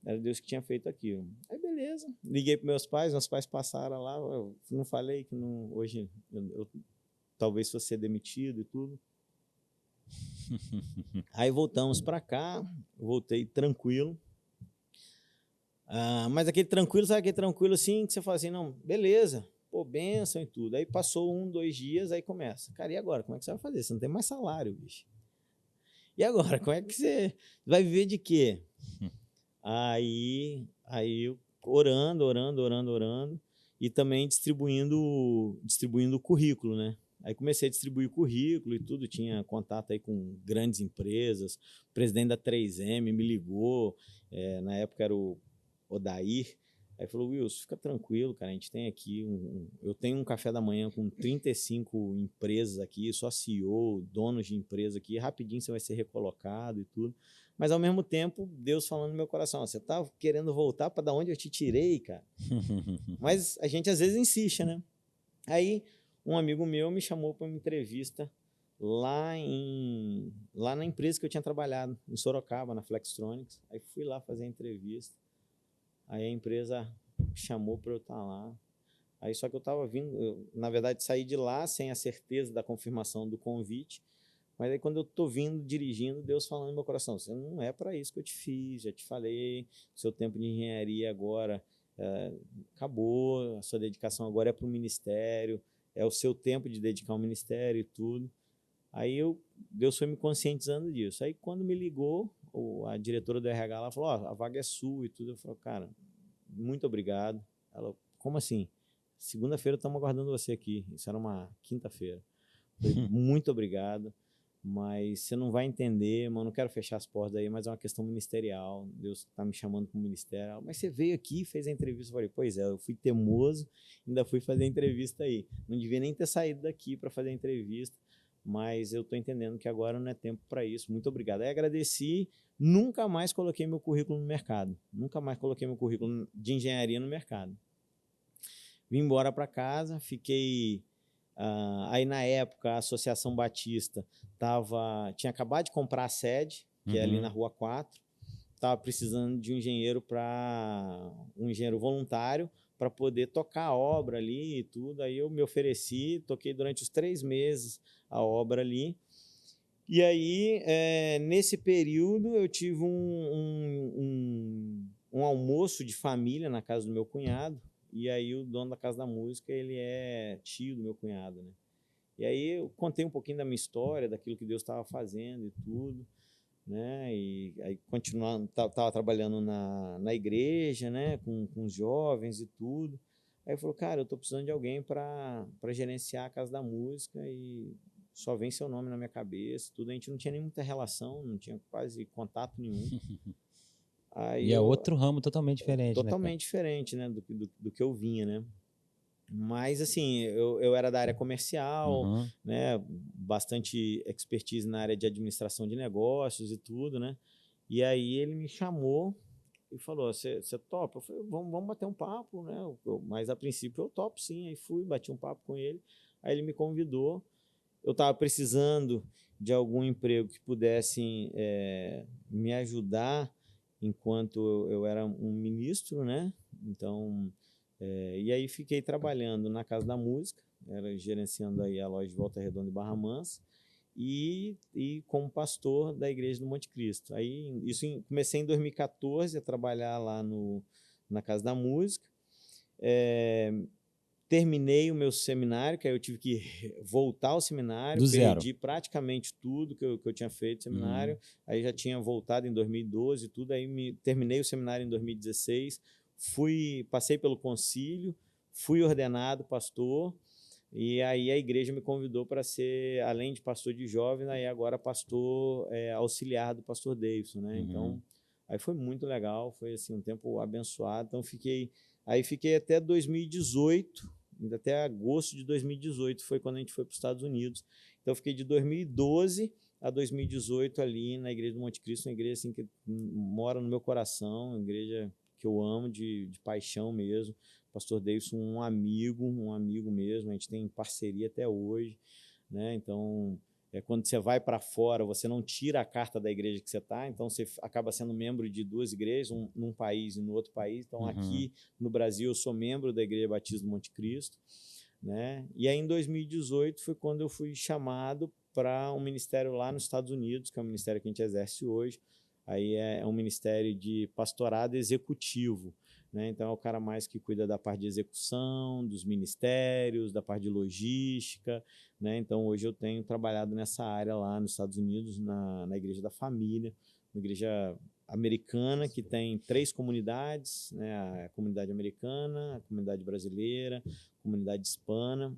Speaker 2: Era Deus que tinha feito aquilo. Aí, beleza. Liguei para meus pais passaram lá. Eu não falei que não, hoje eu talvez fosse ser demitido e tudo. Aí voltamos para cá, voltei tranquilo. Mas aquele tranquilo, sabe aquele tranquilo assim, que você fala assim, não, beleza, pô, bênção e tudo. Aí passou 1, 2 dias, aí começa. Cara, e agora? Como é que você vai fazer? Você não tem mais salário, bicho. E agora? Como é que você vai viver de quê? Aí eu orando, e também distribuindo o currículo, né? Aí comecei a distribuir currículo e tudo, tinha contato aí com grandes empresas, o presidente da 3M me ligou, na época era o Odair, aí falou, Wilson, fica tranquilo, cara, a gente tem aqui, eu tenho um café da manhã com 35 empresas aqui, só CEO, donos de empresa aqui, rapidinho você vai ser recolocado e tudo. Mas, ao mesmo tempo, Deus falando no meu coração, você tá querendo voltar para da onde eu te tirei, cara? Mas a gente, às vezes, insiste, né? Aí, um amigo meu me chamou para uma entrevista lá na empresa que eu tinha trabalhado, em Sorocaba, na Flextronics. Aí, fui lá fazer a entrevista. Aí, a empresa chamou para eu estar lá. Aí, só que eu estava vindo, na verdade, saí de lá sem a certeza da confirmação do convite. Mas aí quando eu estou vindo, dirigindo, Deus falando no meu coração, você não é para isso que eu te fiz, já te falei, seu tempo de engenharia agora acabou, a sua dedicação agora é para o ministério, é o seu tempo de dedicar ao ministério e tudo. Aí Deus foi me conscientizando disso. Aí quando me ligou, a diretora do RH lá falou, a vaga é sua e tudo. Eu falei, cara, muito obrigado. Ela, como assim? Segunda-feira estamos aguardando você aqui. Isso era uma quinta-feira. Muito obrigado. Mas você não vai entender, mano, não quero fechar as portas aí, mas é uma questão ministerial, Deus está me chamando para o ministério. Mas você veio aqui e fez a entrevista. Eu falei, pois é, eu fui teimoso, ainda fui fazer a entrevista aí. Não devia nem ter saído daqui para fazer a entrevista, mas eu estou entendendo que agora não é tempo para isso. Muito obrigado. Aí agradeci, nunca mais coloquei meu currículo no mercado, nunca mais coloquei meu currículo de engenharia no mercado. Vim embora para casa, fiquei... aí, na época, a Associação Batista tinha acabado de comprar a sede, que é ali na Rua 4, estava precisando de um engenheiro voluntário para poder tocar a obra ali e tudo. Aí eu me ofereci, toquei durante os 3 meses a obra ali. E aí, nesse período, eu tive um almoço de família na casa do meu cunhado. E aí o dono da Casa da Música, ele é tio do meu cunhado, né? E aí eu contei um pouquinho da minha história, daquilo que Deus estava fazendo e tudo, né? E aí continuando, estava trabalhando na igreja, né? Com os jovens e tudo. Aí ele falou, cara, eu estou precisando de alguém para gerenciar a Casa da Música e só vem seu nome na minha cabeça, tudo. A gente não tinha nem muita relação, não tinha quase contato nenhum. Aí
Speaker 1: e é outro ramo totalmente diferente,
Speaker 2: totalmente diferente, né, do que eu vinha, né? Mas, assim, eu era da área comercial, né, bastante expertise na área de administração de negócios e tudo, né? E aí ele me chamou e falou, você topa? Eu falei, vamos bater um papo, né? Mas, a princípio, eu topo sim. Aí fui, bati um papo com ele, aí ele me convidou. Eu estava precisando de algum emprego que pudesse me ajudar enquanto eu era um ministro, né? Então, e aí fiquei trabalhando na Casa da Música, era gerenciando aí a loja de Volta Redonda e Barra Mansa, e como pastor da Igreja do Monte Cristo. Aí comecei em 2014 a trabalhar lá na Casa da Música. Terminei o meu seminário, que aí eu tive que voltar ao seminário, perdi praticamente tudo que eu tinha feito no seminário, aí já tinha voltado em 2012 e tudo, aí terminei o seminário em 2016, passei pelo concílio, fui ordenado pastor, e aí a igreja me convidou para ser, além de pastor de jovens, aí agora pastor auxiliar do pastor Davidson, né? Então, aí foi muito legal, foi assim, um tempo abençoado, então fiquei até 2018, até agosto de 2018 foi quando a gente foi para os Estados Unidos. Então, eu fiquei de 2012 a 2018 ali na Igreja do Monte Cristo, uma igreja assim, que mora no meu coração, uma igreja que eu amo de paixão mesmo. Pastor Davidson, um amigo mesmo, a gente tem parceria até hoje, né? Então, quando você vai para fora, você não tira a carta da igreja que você está, então você acaba sendo membro de 2 igrejas, num país e no outro país. Então, aqui no Brasil, eu sou membro da Igreja Batista do Monte Cristo, né? E aí, em 2018, foi quando eu fui chamado para um ministério lá nos Estados Unidos, que é o ministério que a gente exerce hoje. Aí é um ministério de pastorado executivo, né? Então, é o cara mais que cuida da parte de execução, dos ministérios, da parte de logística, né? Então, hoje eu tenho trabalhado nessa área lá nos Estados Unidos, na Igreja da Família, uma igreja americana que tem 3 comunidades, né? A comunidade americana, a comunidade brasileira, a comunidade hispana,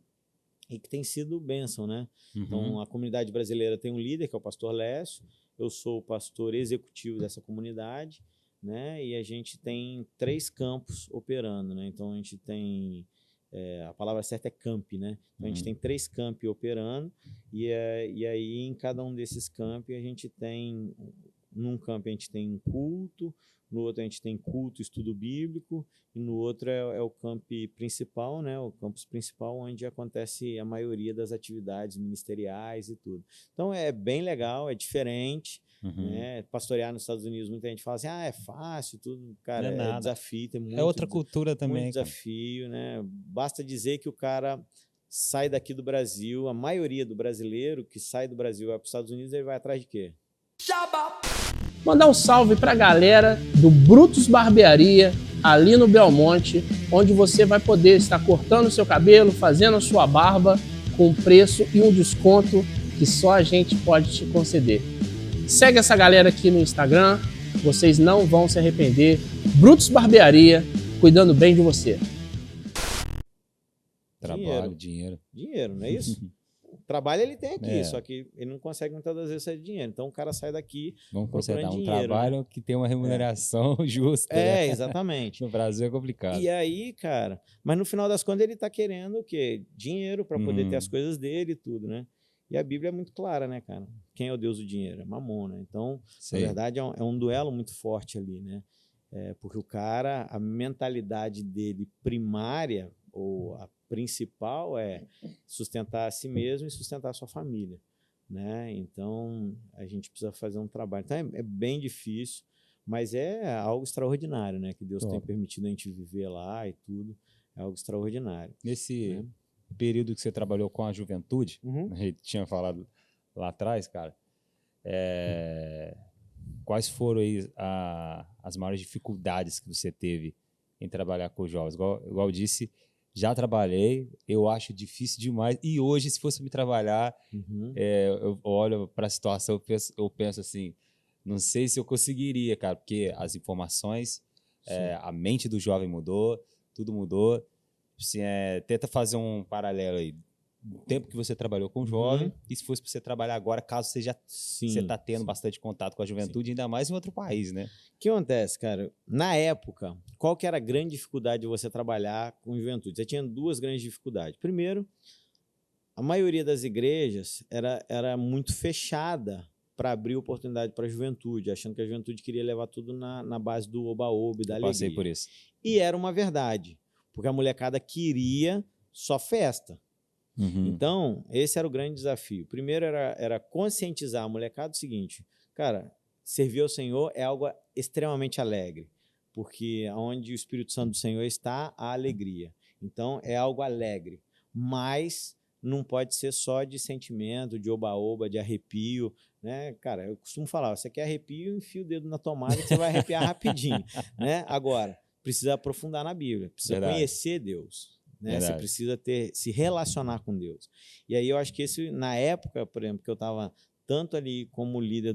Speaker 2: e que tem sido bênção, né? Então, a comunidade brasileira tem um líder, que é o pastor Lécio, eu sou o pastor executivo dessa comunidade, né? E a gente tem 3 campos operando, né? Então, a gente tem, a palavra certa é campi, né? Então, a gente tem 3 campi operando, e aí em cada um desses campi a gente tem, num campo a gente tem um culto, no outro a gente tem culto, estudo bíblico, e no outro é o campi principal, né? O campus principal, onde acontece a maioria das atividades ministeriais e tudo. Então é bem legal, é diferente, né? Pastorear nos Estados Unidos, muita gente fala assim, é fácil, tudo, cara,
Speaker 1: Não é
Speaker 2: desafio, tem muito,
Speaker 1: é outra cultura também,
Speaker 2: muito desafio, né? Basta dizer que o cara sai daqui do Brasil, a maioria do brasileiro que sai do Brasil e vai para os Estados Unidos, ele vai atrás de quê?
Speaker 3: Mandar um salve para a galera do Brutus Barbearia, ali no Belmonte, onde você vai poder estar cortando o seu cabelo, fazendo a sua barba, com um preço e um desconto que só a gente pode te conceder. Segue essa galera aqui no Instagram, vocês não vão se arrepender. Brutus Barbearia, cuidando bem de você.
Speaker 1: Trabalho, dinheiro.
Speaker 2: Dinheiro, não é isso? Trabalho ele tem aqui, só que ele não consegue muitas das vezes sair de dinheiro. Então o cara sai daqui
Speaker 1: Vamos considerar um
Speaker 2: dinheiro,
Speaker 1: trabalho, né? Que tem uma remuneração justa.
Speaker 2: Né? Exatamente.
Speaker 1: No Brasil é complicado.
Speaker 2: E aí, cara, mas no final das contas ele tá querendo o quê? Dinheiro para poder ter as coisas dele e tudo, né? E a Bíblia é muito clara, né, cara? Quem é o Deus do dinheiro? É Mamon, né? Então, na verdade, é um duelo muito forte ali, né? Porque o cara, a mentalidade dele primária, ou a principal, é sustentar a si mesmo e sustentar a sua família, né? Então, a gente precisa fazer um trabalho. Então, é bem difícil, mas é algo extraordinário, né? Que Deus tem permitido a gente viver lá e tudo. É algo extraordinário.
Speaker 1: Nesse período que você trabalhou com a juventude, a gente tinha falado lá atrás, cara, quais foram aí as maiores dificuldades que você teve em trabalhar com os jovens? Igual eu disse, já trabalhei, eu acho difícil demais. E hoje, se fosse me trabalhar, eu olho para a situação, eu penso assim, não sei se eu conseguiria, cara, porque as informações, a mente do jovem mudou, tudo mudou. Assim, tenta fazer um paralelo aí. O tempo que você trabalhou com o jovem, e se fosse para você trabalhar agora, caso você está tendo bastante contato com a juventude, ainda mais em outro país, né?
Speaker 2: O que acontece, cara? Na época, qual que era a grande dificuldade de você trabalhar com juventude? Você tinha 2 grandes dificuldades. Primeiro, a maioria das igrejas era muito fechada para abrir oportunidade para a juventude, achando que a juventude queria levar tudo na base do oba-oba e da alegria.
Speaker 1: Passei por isso.
Speaker 2: E era uma verdade, porque a molecada queria só festa. Então, esse era o grande desafio. Primeiro era conscientizar a molecada do seguinte, cara, servir ao Senhor é algo extremamente alegre, porque onde o Espírito Santo do Senhor está, há alegria. Então, é algo alegre, mas não pode ser só de sentimento, de oba-oba, de arrepio, né? Cara, eu costumo falar, você quer arrepio, enfia o dedo na tomada que você vai arrepiar rapidinho, né? Agora, precisa aprofundar na Bíblia, precisa conhecer Deus. Né? Você precisa se relacionar com Deus. E aí eu acho que na época, por exemplo, que eu estava tanto ali como líder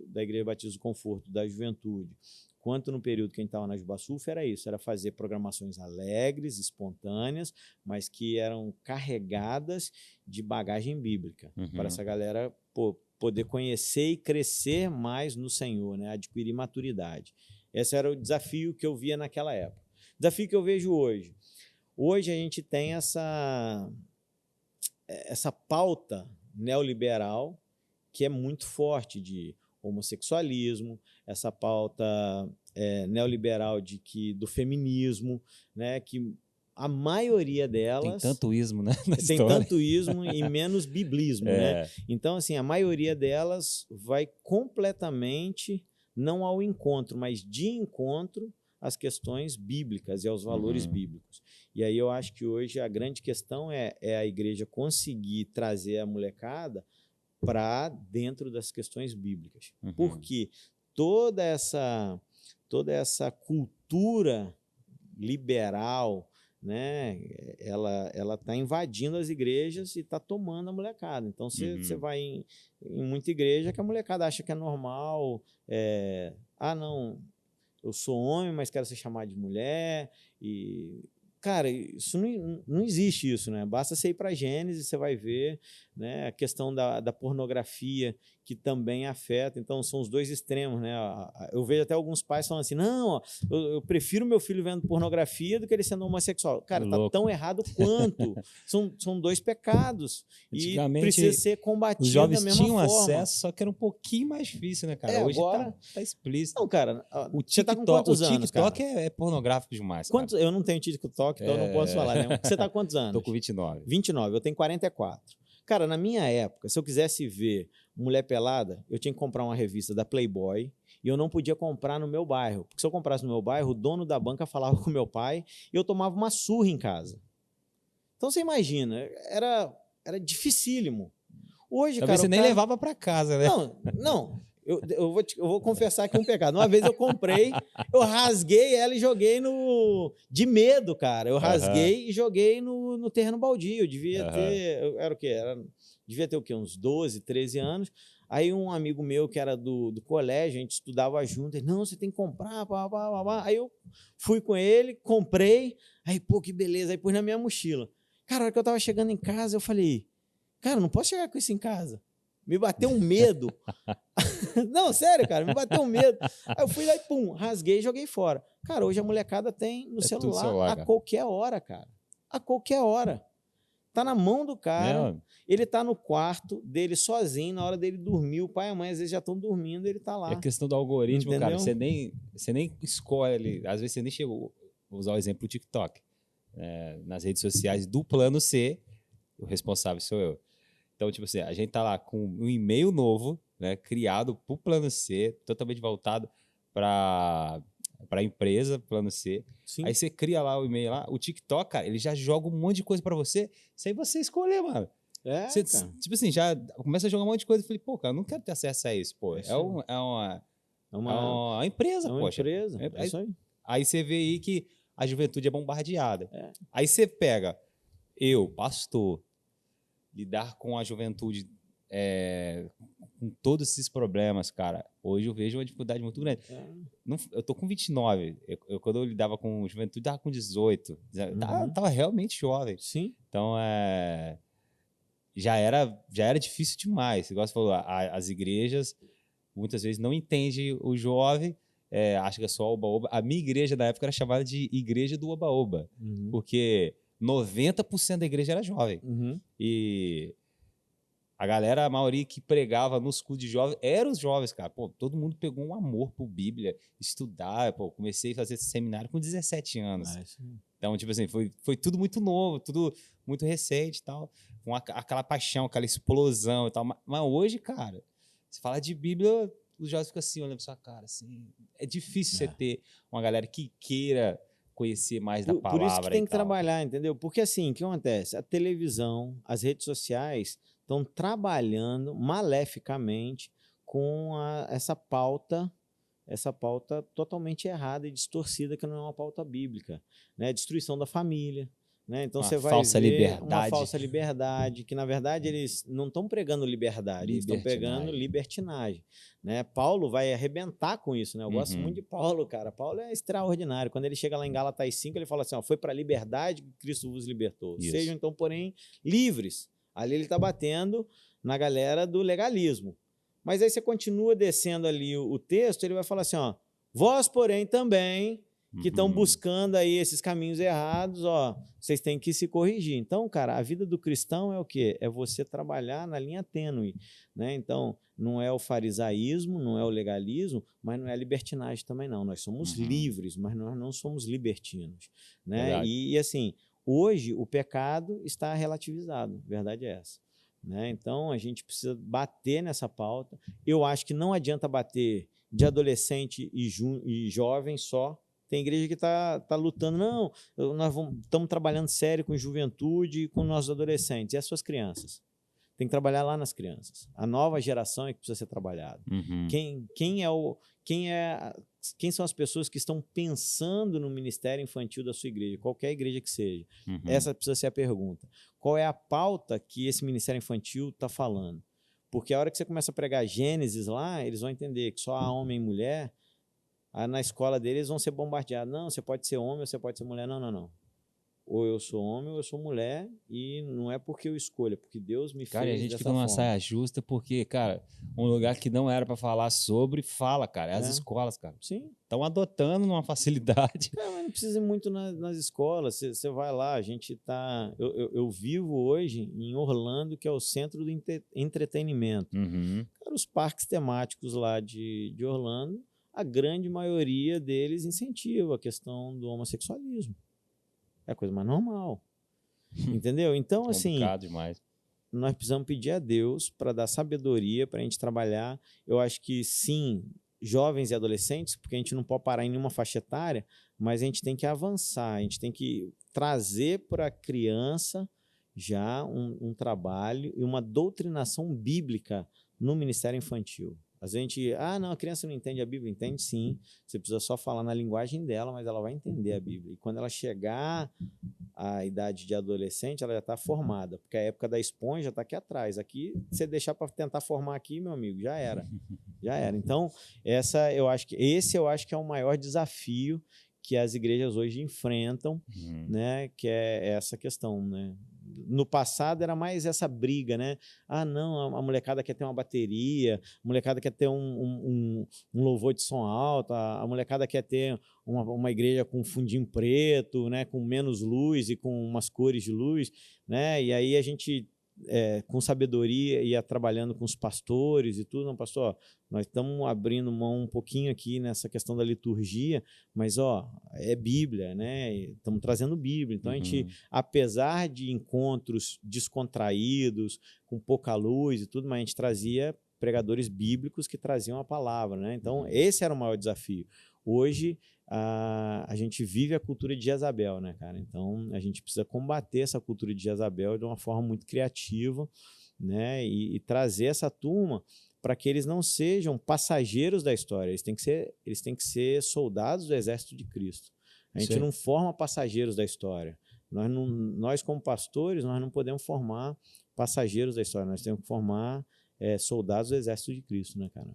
Speaker 2: da Igreja Batista do Conforto, da juventude, quanto no período que a gente estava na Jubasulfa, era isso, era fazer programações alegres, espontâneas, mas que eram carregadas de bagagem bíblica, para essa galera poder conhecer e crescer mais no Senhor, né? Adquirir maturidade. Esse era o desafio que eu via naquela época. O desafio que eu vejo hoje. Hoje a gente tem essa pauta neoliberal que é muito forte de homossexualismo, essa pauta neoliberal do feminismo, né, que a maioria delas...
Speaker 1: Tem tanto ismo, né, na
Speaker 2: tem
Speaker 1: história.
Speaker 2: tanto ismo e menos biblismo, né? Então, assim, a maioria delas vai completamente, não ao encontro, mas de encontro às questões bíblicas e aos valores bíblicos. E aí eu acho que hoje a grande questão é a igreja conseguir trazer a molecada para dentro das questões bíblicas. Porque toda essa cultura liberal, né, ela está invadindo as igrejas e está tomando a molecada. Então, você vai em muita igreja que a molecada acha que é normal, não, eu sou homem, mas quero ser chamado de mulher, e... Cara, isso não existe isso, né? Basta você ir para Gênesis, você vai ver, né, a questão da pornografia, que também afeta. Então, são os dois extremos, né? Eu vejo até alguns pais falando assim, não, eu prefiro meu filho vendo pornografia do que ele sendo homossexual. Cara, tá tão errado quanto. São dois pecados. E precisa ser combatido
Speaker 1: os jovens
Speaker 2: da mesma
Speaker 1: tinham
Speaker 2: forma.
Speaker 1: acesso, só que era um pouquinho mais difícil, né, cara? Hoje
Speaker 2: agora
Speaker 1: tá explícito.
Speaker 2: Não, cara,
Speaker 1: o
Speaker 2: você tá com quantos anos,
Speaker 1: TikTok é pornográfico demais, cara.
Speaker 2: Eu não tenho TikTok, então eu não posso falar, né? Você tá com quantos anos?
Speaker 1: Tô com 29.
Speaker 2: 29, eu tenho 44. Cara, na minha época, se eu quisesse ver mulher pelada, eu tinha que comprar uma revista da Playboy e eu não podia comprar no meu bairro. Porque se eu comprasse no meu bairro, o dono da banca falava com meu pai e eu tomava uma surra em casa. Então você imagina, era dificílimo. Hoje,
Speaker 1: Talvez
Speaker 2: cara,
Speaker 1: você nem levava para casa, né?
Speaker 2: Não. Eu vou confessar aqui um pecado. Uma vez eu comprei, eu rasguei ela e joguei de medo, cara. Eu rasguei e joguei no terreno baldio. Eu devia ter... Era o quê? Devia ter o quê? Uns 12, 13 anos. Aí um amigo meu que era do colégio, a gente estudava junto. Ele, não, você tem que comprar, Aí eu fui com ele, comprei. Aí, pô, que beleza. Aí pus na minha mochila. Cara, a hora que eu tava chegando em casa, eu falei, cara, não posso chegar com isso em casa. Me bateu um medo. Não, sério, cara, me bateu um medo. Aí eu fui lá e pum, rasguei e joguei fora. Cara, hoje a molecada tem no celular a qualquer hora, cara. A qualquer hora. Tá na mão do cara, ele tá no quarto dele sozinho, na hora dele dormir, o pai e a mãe às vezes já estão dormindo, ele tá lá.
Speaker 1: É a questão do algoritmo,
Speaker 2: entendeu?
Speaker 1: cara, você nem escolhe ali, às vezes você nem chegou, vou usar o exemplo do TikTok, nas redes sociais do plano C, o responsável sou eu. Então, tipo assim, a gente tá lá com um e-mail novo, né, criado pro plano C, totalmente voltado para a empresa, plano C. Sim. Aí você cria lá o e-mail lá, o TikTok, cara, ele já joga um monte de coisa para você, sem você escolher, mano. Você, tipo assim, já começa a jogar um monte de coisa. Eu falei, pô, cara, eu não quero ter acesso a isso, pô. É uma empresa, poxa.
Speaker 2: É isso aí.
Speaker 1: Aí você vê aí que a juventude é bombardeada. Aí você pega, pastor, lidar com a juventude com todos esses problemas, cara. Hoje eu vejo uma dificuldade muito grande. Eu tô com 29. Quando eu lidava com juventude, tava com 18. Tava realmente jovem.
Speaker 2: Sim.
Speaker 1: Então, já era difícil demais. Igual você falou, as igrejas muitas vezes não entendem o jovem, acha que é só oba-oba. A minha igreja, na época, era chamada de igreja do oba-oba, porque 90% da igreja era jovem. E a galera, a maioria que pregava nos cultos de jovens, eram os jovens, cara. Pô, todo mundo pegou um amor por Bíblia, estudar. Pô, comecei a fazer esse seminário com 17 anos. Então, tipo assim, foi tudo muito novo, tudo muito recente e tal. Com aquela paixão, aquela explosão e tal. Mas hoje, cara, você fala de Bíblia, os jovens ficam assim, olhando pra sua cara, assim. É difícil você ter uma galera que queira conhecer mais da palavra.
Speaker 2: Por isso que tem que trabalhar, entendeu? Porque assim, o que acontece? A televisão, as redes sociais estão trabalhando maleficamente com essa pauta totalmente errada e distorcida, que não é uma pauta bíblica, né? Destruição da família, né? Então você vai ver uma falsa liberdade, que na verdade eles não estão pregando liberdade, eles estão pregando libertinagem, né? Paulo vai arrebentar com isso, né? Eu gosto muito de Paulo, cara. Paulo é extraordinário. Quando ele chega lá em Gálatas 5, ele fala assim, foi para a liberdade que Cristo vos libertou. Isso. Sejam então, porém, livres. Ali ele está batendo na galera do legalismo. Mas aí você continua descendo ali o texto, ele vai falar assim, vós, porém, também, que estão buscando aí esses caminhos errados, vocês têm que se corrigir. Então, cara, a vida do cristão é o quê? É você trabalhar na linha tênue, né? Então, não é o farisaísmo, não é o legalismo, mas não é a libertinagem também não. Nós somos livres, mas nós não somos libertinos, né? E assim, Hoje, o pecado está relativizado, a verdade é essa. Né? Então, a gente precisa bater nessa pauta. Eu acho que não adianta bater de adolescente e jovem só. Tem igreja que está lutando. Não, nós estamos trabalhando sério com juventude e com nossos adolescentes. E as suas crianças? Tem que trabalhar lá nas crianças. A nova geração é que precisa ser trabalhada.
Speaker 1: Uhum.
Speaker 2: Quem são as pessoas que estão pensando no ministério infantil da sua igreja, qualquer igreja que seja?
Speaker 1: Uhum.
Speaker 2: Essa precisa ser a pergunta. Qual é a pauta que esse ministério infantil está falando? Porque a hora que você começa a pregar Gênesis lá, eles vão entender que só há homem e mulher. Na escola deles vão ser bombardeados. Não, você pode ser homem ou você pode ser mulher. Não, não, não. Ou eu sou homem ou eu sou mulher, e não é porque eu escolho, é porque Deus me
Speaker 1: Cara,
Speaker 2: fez
Speaker 1: e a gente
Speaker 2: dessa
Speaker 1: fica numa
Speaker 2: forma.
Speaker 1: saia justa porque, cara, um lugar que não era para falar sobre, fala, cara. É as
Speaker 2: É.
Speaker 1: escolas, cara.
Speaker 2: Sim.
Speaker 1: Estão adotando uma facilidade.
Speaker 2: Cara, mas não precisa ir muito nas escolas. Você vai lá, a gente tá... Eu vivo hoje em Orlando, que é o centro do entretenimento.
Speaker 1: Uhum.
Speaker 2: Cara, os parques temáticos lá de Orlando, a grande maioria deles incentiva a questão do homossexualismo. É a coisa mais normal. Entendeu? Então, assim,
Speaker 1: Demais.
Speaker 2: nós precisamos pedir a Deus para dar sabedoria para a gente trabalhar. Eu acho que sim, jovens e adolescentes, porque a gente não pode parar em nenhuma faixa etária, mas a gente tem que avançar, a gente tem que trazer para a criança já um trabalho e uma doutrinação bíblica no ministério infantil. A gente, não, a criança não entende a Bíblia. Entende sim, você precisa só falar na linguagem dela, mas ela vai entender a Bíblia. E quando ela chegar à idade de adolescente, ela já está formada, porque a época da esponja está aqui atrás. Aqui, você deixar para tentar formar aqui, meu amigo, já era. Já era. Então, esse eu acho que é o maior desafio que as igrejas hoje enfrentam, né? Que é essa questão, né? No passado era mais essa briga, né? Não, a molecada quer ter uma bateria, a molecada quer ter um louvor de som alto, a molecada quer ter uma igreja com fundinho preto, né? Com menos luz e com umas cores de luz, né? E aí a gente, com sabedoria, ia trabalhando com os pastores e tudo. Não, pastor, nós estamos abrindo mão um pouquinho aqui nessa questão da liturgia, mas é Bíblia, né? Estamos trazendo Bíblia. Então, a gente, apesar de encontros descontraídos, com pouca luz e tudo, mas a gente trazia pregadores bíblicos que traziam a palavra, né? Então, esse era o maior desafio. Hoje, a gente vive a cultura de Jezabel, né, cara? Então, a gente precisa combater essa cultura de Jezabel de uma forma muito criativa, né? E trazer essa turma para que eles não sejam passageiros da história, eles têm que ser soldados do exército de Cristo. A gente não forma passageiros da história. Nós, como pastores, nós não podemos formar passageiros da história, nós temos que formar soldados do exército de Cristo, né, cara?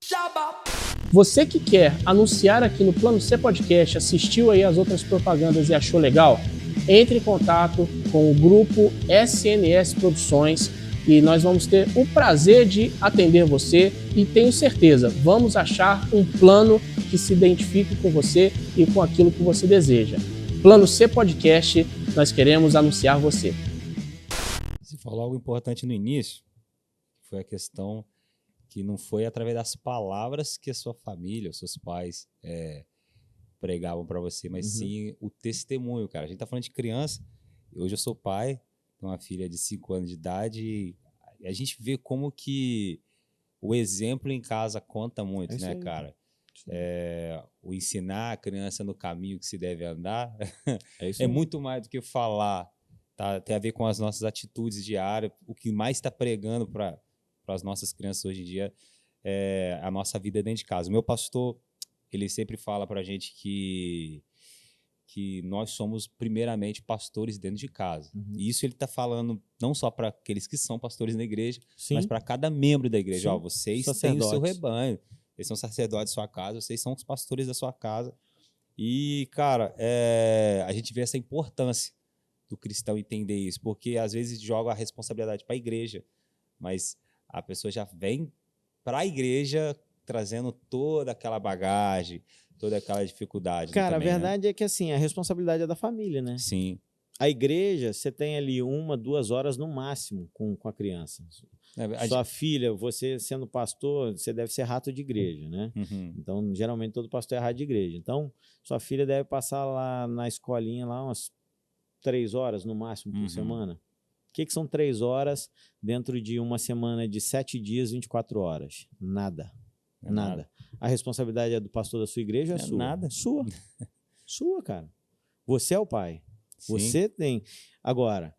Speaker 3: Você que quer anunciar aqui no Plano C Podcast, assistiu aí as outras propagandas e achou legal? Entre em contato com o grupo SNS Produções e nós vamos ter o prazer de atender você e tenho certeza, vamos achar um plano que se identifique com você e com aquilo que você deseja. Plano C Podcast, nós queremos anunciar você.
Speaker 1: Você falou algo importante no início, foi a questão que não foi através das palavras que a sua família, os seus pais pregavam para você, mas sim o testemunho, cara. A gente tá falando de criança, hoje eu sou pai, tenho uma filha de 5 anos de idade e a gente vê como que o exemplo em casa conta muito, né, cara? O ensinar a criança no caminho que se deve andar é muito mais do que falar, tá? Tem a ver com as nossas atitudes diárias, o que mais está pregando para as nossas crianças hoje em dia é a nossa vida dentro de casa. O meu pastor, ele sempre fala para a gente que nós somos primeiramente pastores dentro de casa. E isso ele está falando não só para aqueles que são pastores na igreja, mas para cada membro da igreja. Vocês têm o seu rebanho, vocês são sacerdotes da sua casa, vocês são os pastores da sua casa. E, cara, a gente vê essa importância do cristão entender isso, porque às vezes joga a responsabilidade para a igreja, mas a pessoa já vem para a igreja trazendo toda aquela bagagem, toda aquela dificuldade.
Speaker 2: Cara,
Speaker 1: também,
Speaker 2: a verdade é que assim, a responsabilidade é da família, né?
Speaker 1: Sim.
Speaker 2: A igreja, você tem ali 1, 2 horas no máximo com a criança. Sua filha, você sendo pastor, você deve ser rato de igreja, né? Então, geralmente, todo pastor é rato de igreja. Então, sua filha deve passar lá na escolinha lá umas 3 horas no máximo por
Speaker 1: Uhum.
Speaker 2: semana? O que são 3 horas dentro de uma semana de 7 dias, 24 horas? Nada.
Speaker 1: É
Speaker 2: Nada. A responsabilidade é do pastor da sua igreja ou é
Speaker 1: É
Speaker 2: sua?
Speaker 1: nada.
Speaker 2: Sua. Sua, cara. Você é o pai.
Speaker 1: Sim.
Speaker 2: Você tem. Agora,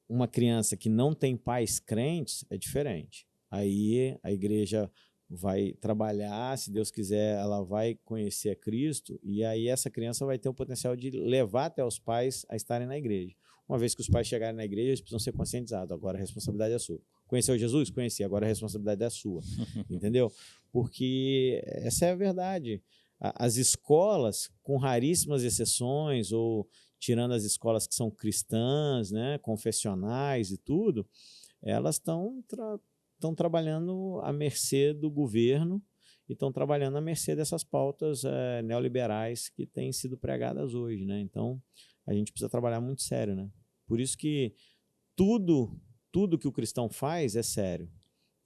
Speaker 2: uma criança que não tem pais crentes é diferente. Aí a igreja vai trabalhar, se Deus quiser, ela vai conhecer a Cristo, e aí essa criança vai ter o potencial de levar até os pais a estarem na igreja. Uma vez que os pais chegarem na igreja, eles precisam ser conscientizados. Agora a responsabilidade é sua. Conheceu Jesus? Conheci. Agora a responsabilidade é sua. Entendeu? Porque essa é a verdade. As escolas, com raríssimas exceções, ou tirando as escolas que são cristãs, né, confessionais e tudo, elas estão trabalhando à mercê do governo e estão trabalhando à mercê dessas pautas neoliberais que têm sido pregadas hoje, né? Então, a gente precisa trabalhar muito sério, né? Por isso que tudo que o cristão faz é sério,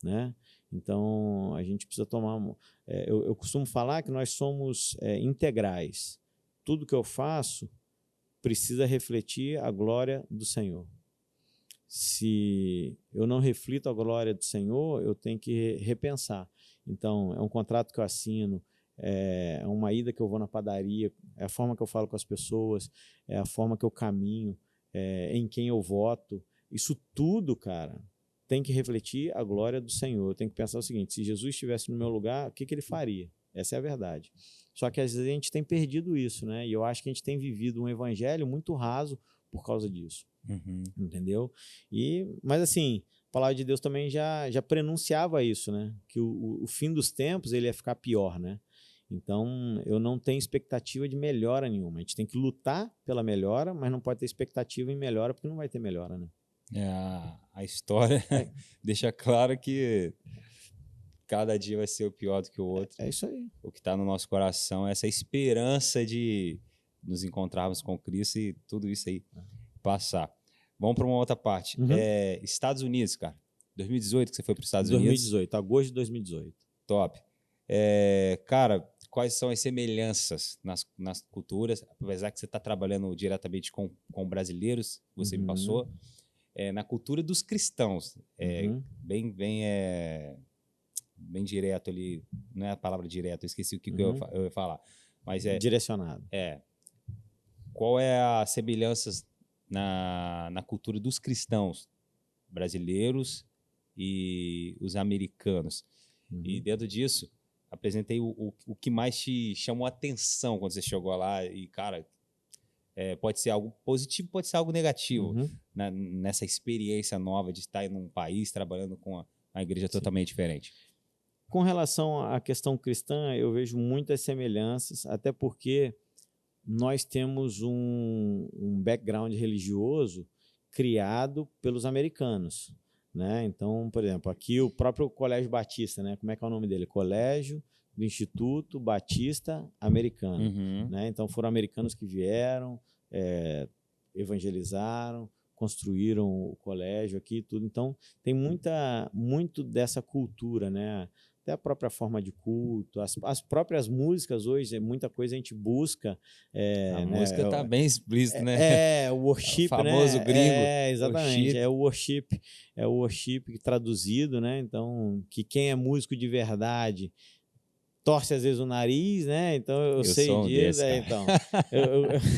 Speaker 2: né? Então, a gente precisa tomar... eu costumo falar que nós somos integrais. Tudo que eu faço precisa refletir a glória do Senhor. Se eu não reflito a glória do Senhor, eu tenho que repensar. Então, é um contrato que eu assino, é uma ida que eu vou na padaria, é a forma que eu falo com as pessoas, é a forma que eu caminho, em quem eu voto. Isso tudo, cara, tem que refletir a glória do Senhor. Eu tenho que pensar o seguinte: se Jesus estivesse no meu lugar, o que ele faria? Essa é a verdade. Só que às vezes a gente tem perdido isso, né? E eu acho que a gente tem vivido um evangelho muito raso por causa disso.
Speaker 1: Uhum.
Speaker 2: Entendeu? Mas assim, a palavra de Deus também já prenunciava isso, né? Que o fim dos tempos ele ia ficar pior, né? Então, eu não tenho expectativa de melhora nenhuma. A gente tem que lutar pela melhora, mas não pode ter expectativa em melhora, porque não vai ter melhora, né?
Speaker 1: A história deixa claro que cada dia vai ser o pior do que o outro.
Speaker 2: É isso aí.
Speaker 1: O que está no nosso coração é essa esperança de nos encontrarmos com Cristo e tudo isso aí passar. Vamos para uma outra parte.
Speaker 2: Uhum.
Speaker 1: Estados Unidos, cara. 2018 que você foi para os Estados Unidos.
Speaker 2: 2018, agosto de 2018.
Speaker 1: Top. Cara, quais são as semelhanças nas culturas, apesar que você está trabalhando diretamente com brasileiros, você me passou, na cultura dos cristãos, bem direto ali, não é a palavra direto, eu esqueci o que eu ia falar, mas
Speaker 2: direcionado.
Speaker 1: Qual é a semelhança na cultura dos cristãos brasileiros e os americanos? E dentro disso, apresentei o que mais te chamou a atenção quando você chegou lá e, cara, pode ser algo positivo, pode ser algo negativo, nessa experiência nova de estar em um país trabalhando com uma igreja totalmente diferente.
Speaker 2: Com relação à questão cristã, eu vejo muitas semelhanças, até porque nós temos um background religioso criado pelos americanos, né? Então, por exemplo, aqui o próprio Colégio Batista, né? Como é que é o nome dele? Colégio do Instituto Batista Americano, né? Então foram americanos que vieram, evangelizaram, construíram o colégio aqui e tudo. Então tem muito dessa cultura, né? Até a própria forma de culto, as próprias músicas hoje, muita coisa a gente busca.
Speaker 1: A música está bem explícita, né?
Speaker 2: O worship,
Speaker 1: o famoso
Speaker 2: né?
Speaker 1: gringo.
Speaker 2: Exatamente. É o worship traduzido, né? Então, que quem é músico de verdade torce às vezes o nariz, né? Então eu sei disso.
Speaker 1: Então,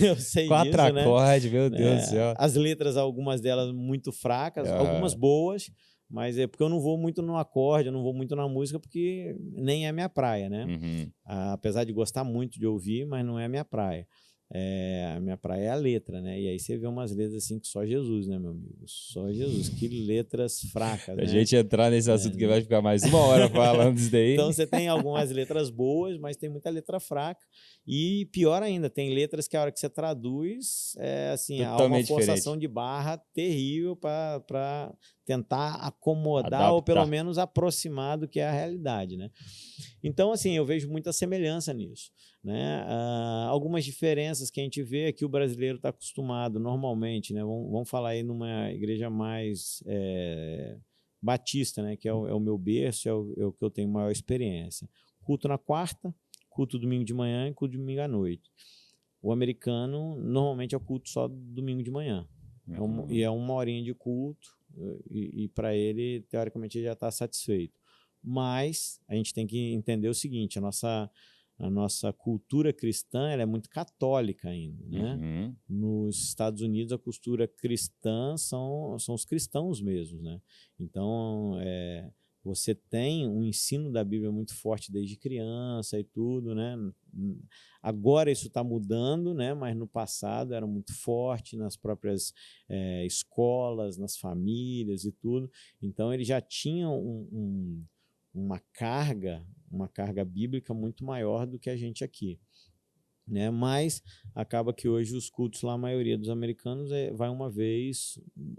Speaker 2: eu sei
Speaker 1: 4
Speaker 2: disso,
Speaker 1: acordes, meu Deus do céu.
Speaker 2: As letras, algumas delas muito fracas, algumas boas, mas é porque eu não vou muito no acorde, eu não vou muito na música, porque nem é minha praia, né? Apesar de gostar muito de ouvir, mas não é minha praia. A minha praia é a letra, né? E aí você vê umas letras assim que só Jesus, né, meu amigo? Só Jesus. Que letras fracas, né?
Speaker 1: A gente entrar nesse assunto que vai ficar mais 1 hora falando isso daí.
Speaker 2: Então você tem algumas letras boas, mas tem muita letra fraca. E pior ainda, tem letras que a hora que você traduz, há uma forçação de barra terrível para tentar acomodar ou pelo menos aproximar do que é a realidade, né? Então, assim, eu vejo muita semelhança nisso, né? Algumas diferenças que a gente vê é que o brasileiro está acostumado normalmente, né? Vamos falar aí numa igreja mais batista, né? Que é o meu berço, é o que eu tenho maior experiência. Culto na quarta, culto domingo de manhã e culto domingo à noite. O americano, normalmente, é o culto só domingo de manhã. E é 1 horinha de culto, e para ele, teoricamente, ele já está satisfeito. Mas a gente tem que entender o seguinte, a nossa cultura cristã ela é muito católica ainda, né? Nos Estados Unidos, a cultura cristã são os cristãos mesmos, né? Então, você tem um ensino da Bíblia muito forte desde criança e tudo, né? Agora isso está mudando, né? Mas no passado era muito forte nas próprias escolas, nas famílias e tudo. Então, eles já tinham uma carga bíblica muito maior do que a gente aqui, né? Mas acaba que hoje os cultos lá, a maioria dos americanos vai uma vez,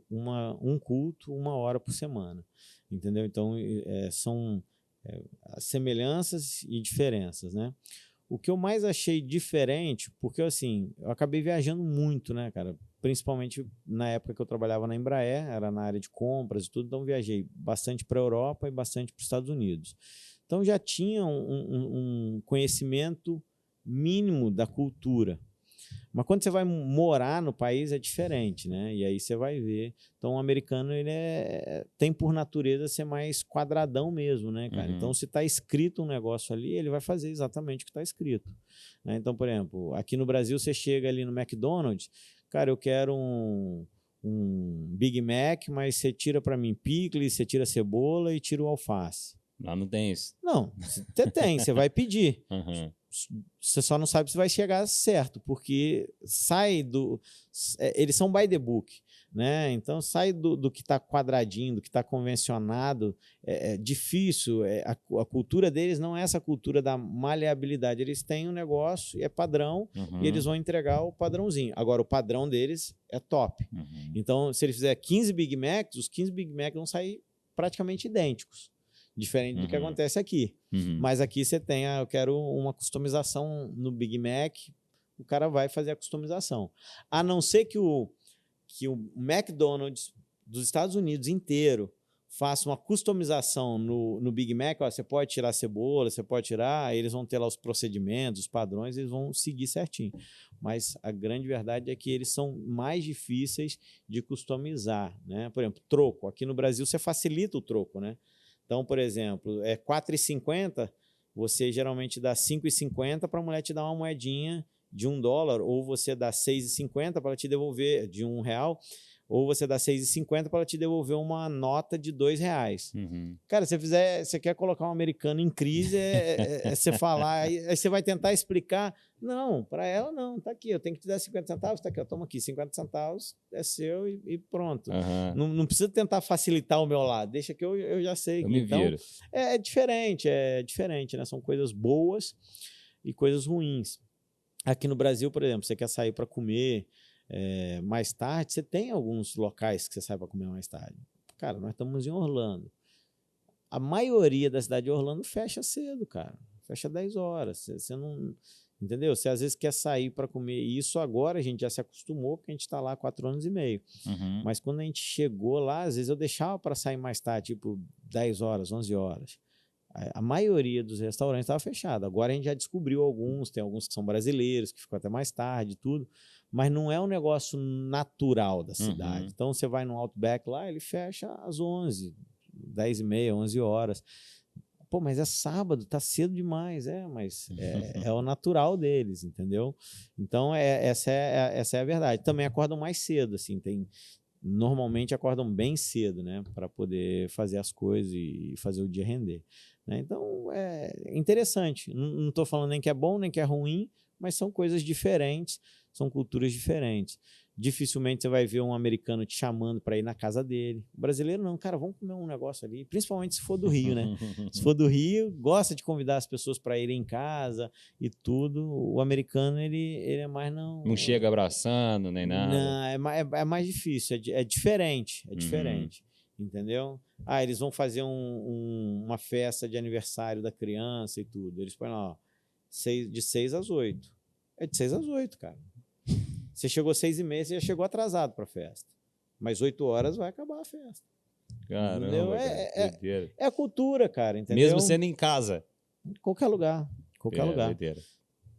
Speaker 2: um culto, 1 hora por semana, entendeu? Então são semelhanças e diferenças, né? O que eu mais achei diferente, porque assim, eu acabei viajando muito, né, cara? Principalmente na época que eu trabalhava na Embraer, era na área de compras e tudo, então viajei bastante para a Europa e bastante para os Estados Unidos. Então já tinha um conhecimento mínimo da cultura. Mas quando você vai morar no país é diferente, né? E aí você vai ver. Então o americano ele tem por natureza ser mais quadradão mesmo, né, cara? Então se está escrito um negócio ali, ele vai fazer exatamente o que está escrito, né? Então, por exemplo, aqui no Brasil você chega ali no McDonald's, cara, eu quero um Big Mac, mas você tira para mim picles, você tira cebola e tira o alface.
Speaker 1: Lá não tem isso.
Speaker 2: Não, você tem, você vai pedir. Você só não sabe se vai chegar certo, porque eles são by the book, né? Então sai do que está quadradinho, do que está convencionado, é difícil. A cultura deles não é essa cultura da maleabilidade. Eles têm um negócio e é padrão, e eles vão entregar o padrãozinho. Agora, o padrão deles é top. Então, se ele fizer 15 Big Macs, os 15 Big Macs vão sair praticamente idênticos. Diferente do que acontece aqui. Mas aqui você tem, eu quero uma customização no Big Mac, o cara vai fazer a customização. A não ser que o McDonald's dos Estados Unidos inteiro faça uma customização no Big Mac, ó, você pode tirar a cebola, você pode tirar, eles vão ter lá os procedimentos, os padrões, eles vão seguir certinho. Mas a grande verdade é que eles são mais difíceis de customizar, né? Por exemplo, troco. Aqui no Brasil você facilita o troco, né? Então, por exemplo, é R$4,50, você geralmente dá R$5,50 para a mulher te dar uma moedinha de $1, ou você dá R$6,50 para ela te devolver de R$1, ou você dá R$6,50 para ela te devolver uma nota de R$2. Cara, se você quer colocar um americano em crise, você falar, aí você vai tentar explicar. Não, para ela não, tá aqui, eu tenho que te dar 50 centavos, tá aqui, eu tomo aqui, 50 centavos é seu e pronto. Não precisa tentar facilitar o meu lado, deixa que eu já sei. Então, é diferente, né? São coisas boas e coisas ruins. Aqui no Brasil, por exemplo, você quer sair para comer mais tarde, você tem alguns locais que você sai para comer mais tarde. Cara, nós estamos em Orlando. A maioria da cidade de Orlando fecha cedo, cara. Fecha 10 horas. Você não... Entendeu? Você às vezes quer sair para comer. E isso agora a gente já se acostumou, porque a gente está lá há 4 anos e meio. Mas quando a gente chegou lá, às vezes eu deixava para sair mais tarde, tipo 10 horas, 11 horas. A maioria dos restaurantes estava fechada. Agora a gente já descobriu alguns, tem alguns que são brasileiros, que ficam até mais tarde e tudo, mas não é um negócio natural da cidade. Então você vai no Outback lá, ele fecha às 11, 10h30, 11 horas. Pô, mas é sábado, tá cedo demais. Mas é o natural deles, entendeu? Então essa é a verdade. Também acordam mais cedo, assim, normalmente acordam bem cedo, né, para poder fazer as coisas e fazer o dia render, né? Então é interessante. Não estou falando nem que é bom nem que é ruim, mas são coisas diferentes, são culturas diferentes. Dificilmente você vai ver um americano te chamando para ir na casa dele. O brasileiro não, cara, vamos comer um negócio ali, principalmente se for do Rio, né? Se for do Rio, gosta de convidar as pessoas para irem em casa e tudo. O americano, ele é mais
Speaker 1: não chega abraçando nem nada.
Speaker 2: Não, é mais difícil, é diferente, entendeu? Eles vão fazer uma festa de aniversário da criança e tudo. Eles põem lá, ó, de 6 às 8. É de 6 às 8, cara. Você chegou às 6h30, você já chegou atrasado para a festa. Mas 8 horas vai acabar a festa.
Speaker 1: Caramba,
Speaker 2: é a cultura, cara, entendeu?
Speaker 1: Mesmo sendo em casa.
Speaker 2: Em qualquer lugar. Qualquer lugar.
Speaker 1: Doideira.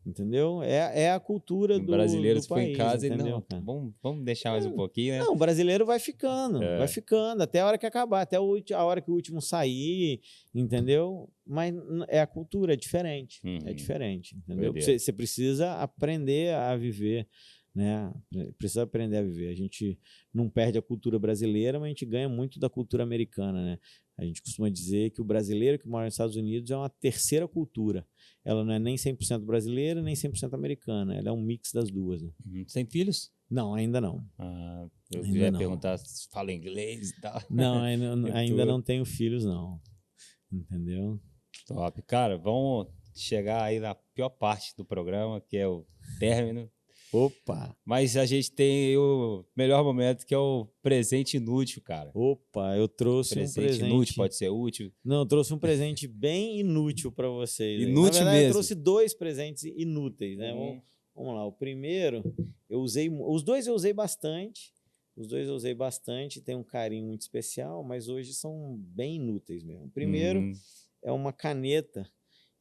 Speaker 2: Entendeu? É a cultura
Speaker 1: O brasileiro,
Speaker 2: do
Speaker 1: se for em
Speaker 2: país,
Speaker 1: casa, ele
Speaker 2: entendeu,
Speaker 1: não.
Speaker 2: cara?
Speaker 1: Vamos deixar mais um pouquinho, né?
Speaker 2: Não, o brasileiro vai ficando, até a hora que acabar, até a hora que o último sair, entendeu? Mas é a cultura, é diferente, entendeu?
Speaker 1: Doideira.
Speaker 2: Você precisa aprender a viver, né? Precisa aprender a viver. A gente não perde a cultura brasileira, mas a gente ganha muito da cultura americana, né? A gente costuma dizer que o brasileiro que mora nos Estados Unidos é uma terceira cultura. Ela não é nem 100% brasileira, nem 100% americana. Ela é um mix das duas. Né?
Speaker 1: Tem filhos?
Speaker 2: Não, ainda não.
Speaker 1: Eu
Speaker 2: Ainda
Speaker 1: ia
Speaker 2: não.
Speaker 1: perguntar se fala inglês e tal.
Speaker 2: Não, ainda não tenho filhos, não. Entendeu?
Speaker 1: Top. Cara, vamos chegar aí na pior parte do programa, que é o término.
Speaker 2: Opa!
Speaker 1: Mas a gente tem o melhor momento, que é o presente inútil, cara.
Speaker 2: Opa, eu trouxe um presente.
Speaker 1: Inútil, pode ser útil.
Speaker 2: Não, eu trouxe um presente bem inútil para vocês.
Speaker 1: Inútil
Speaker 2: Na verdade,
Speaker 1: mesmo.
Speaker 2: Eu trouxe 2 presentes inúteis, né? Vamos lá. O primeiro, os dois eu usei bastante. Tem um carinho muito especial, mas hoje são bem inúteis mesmo. O primeiro é uma caneta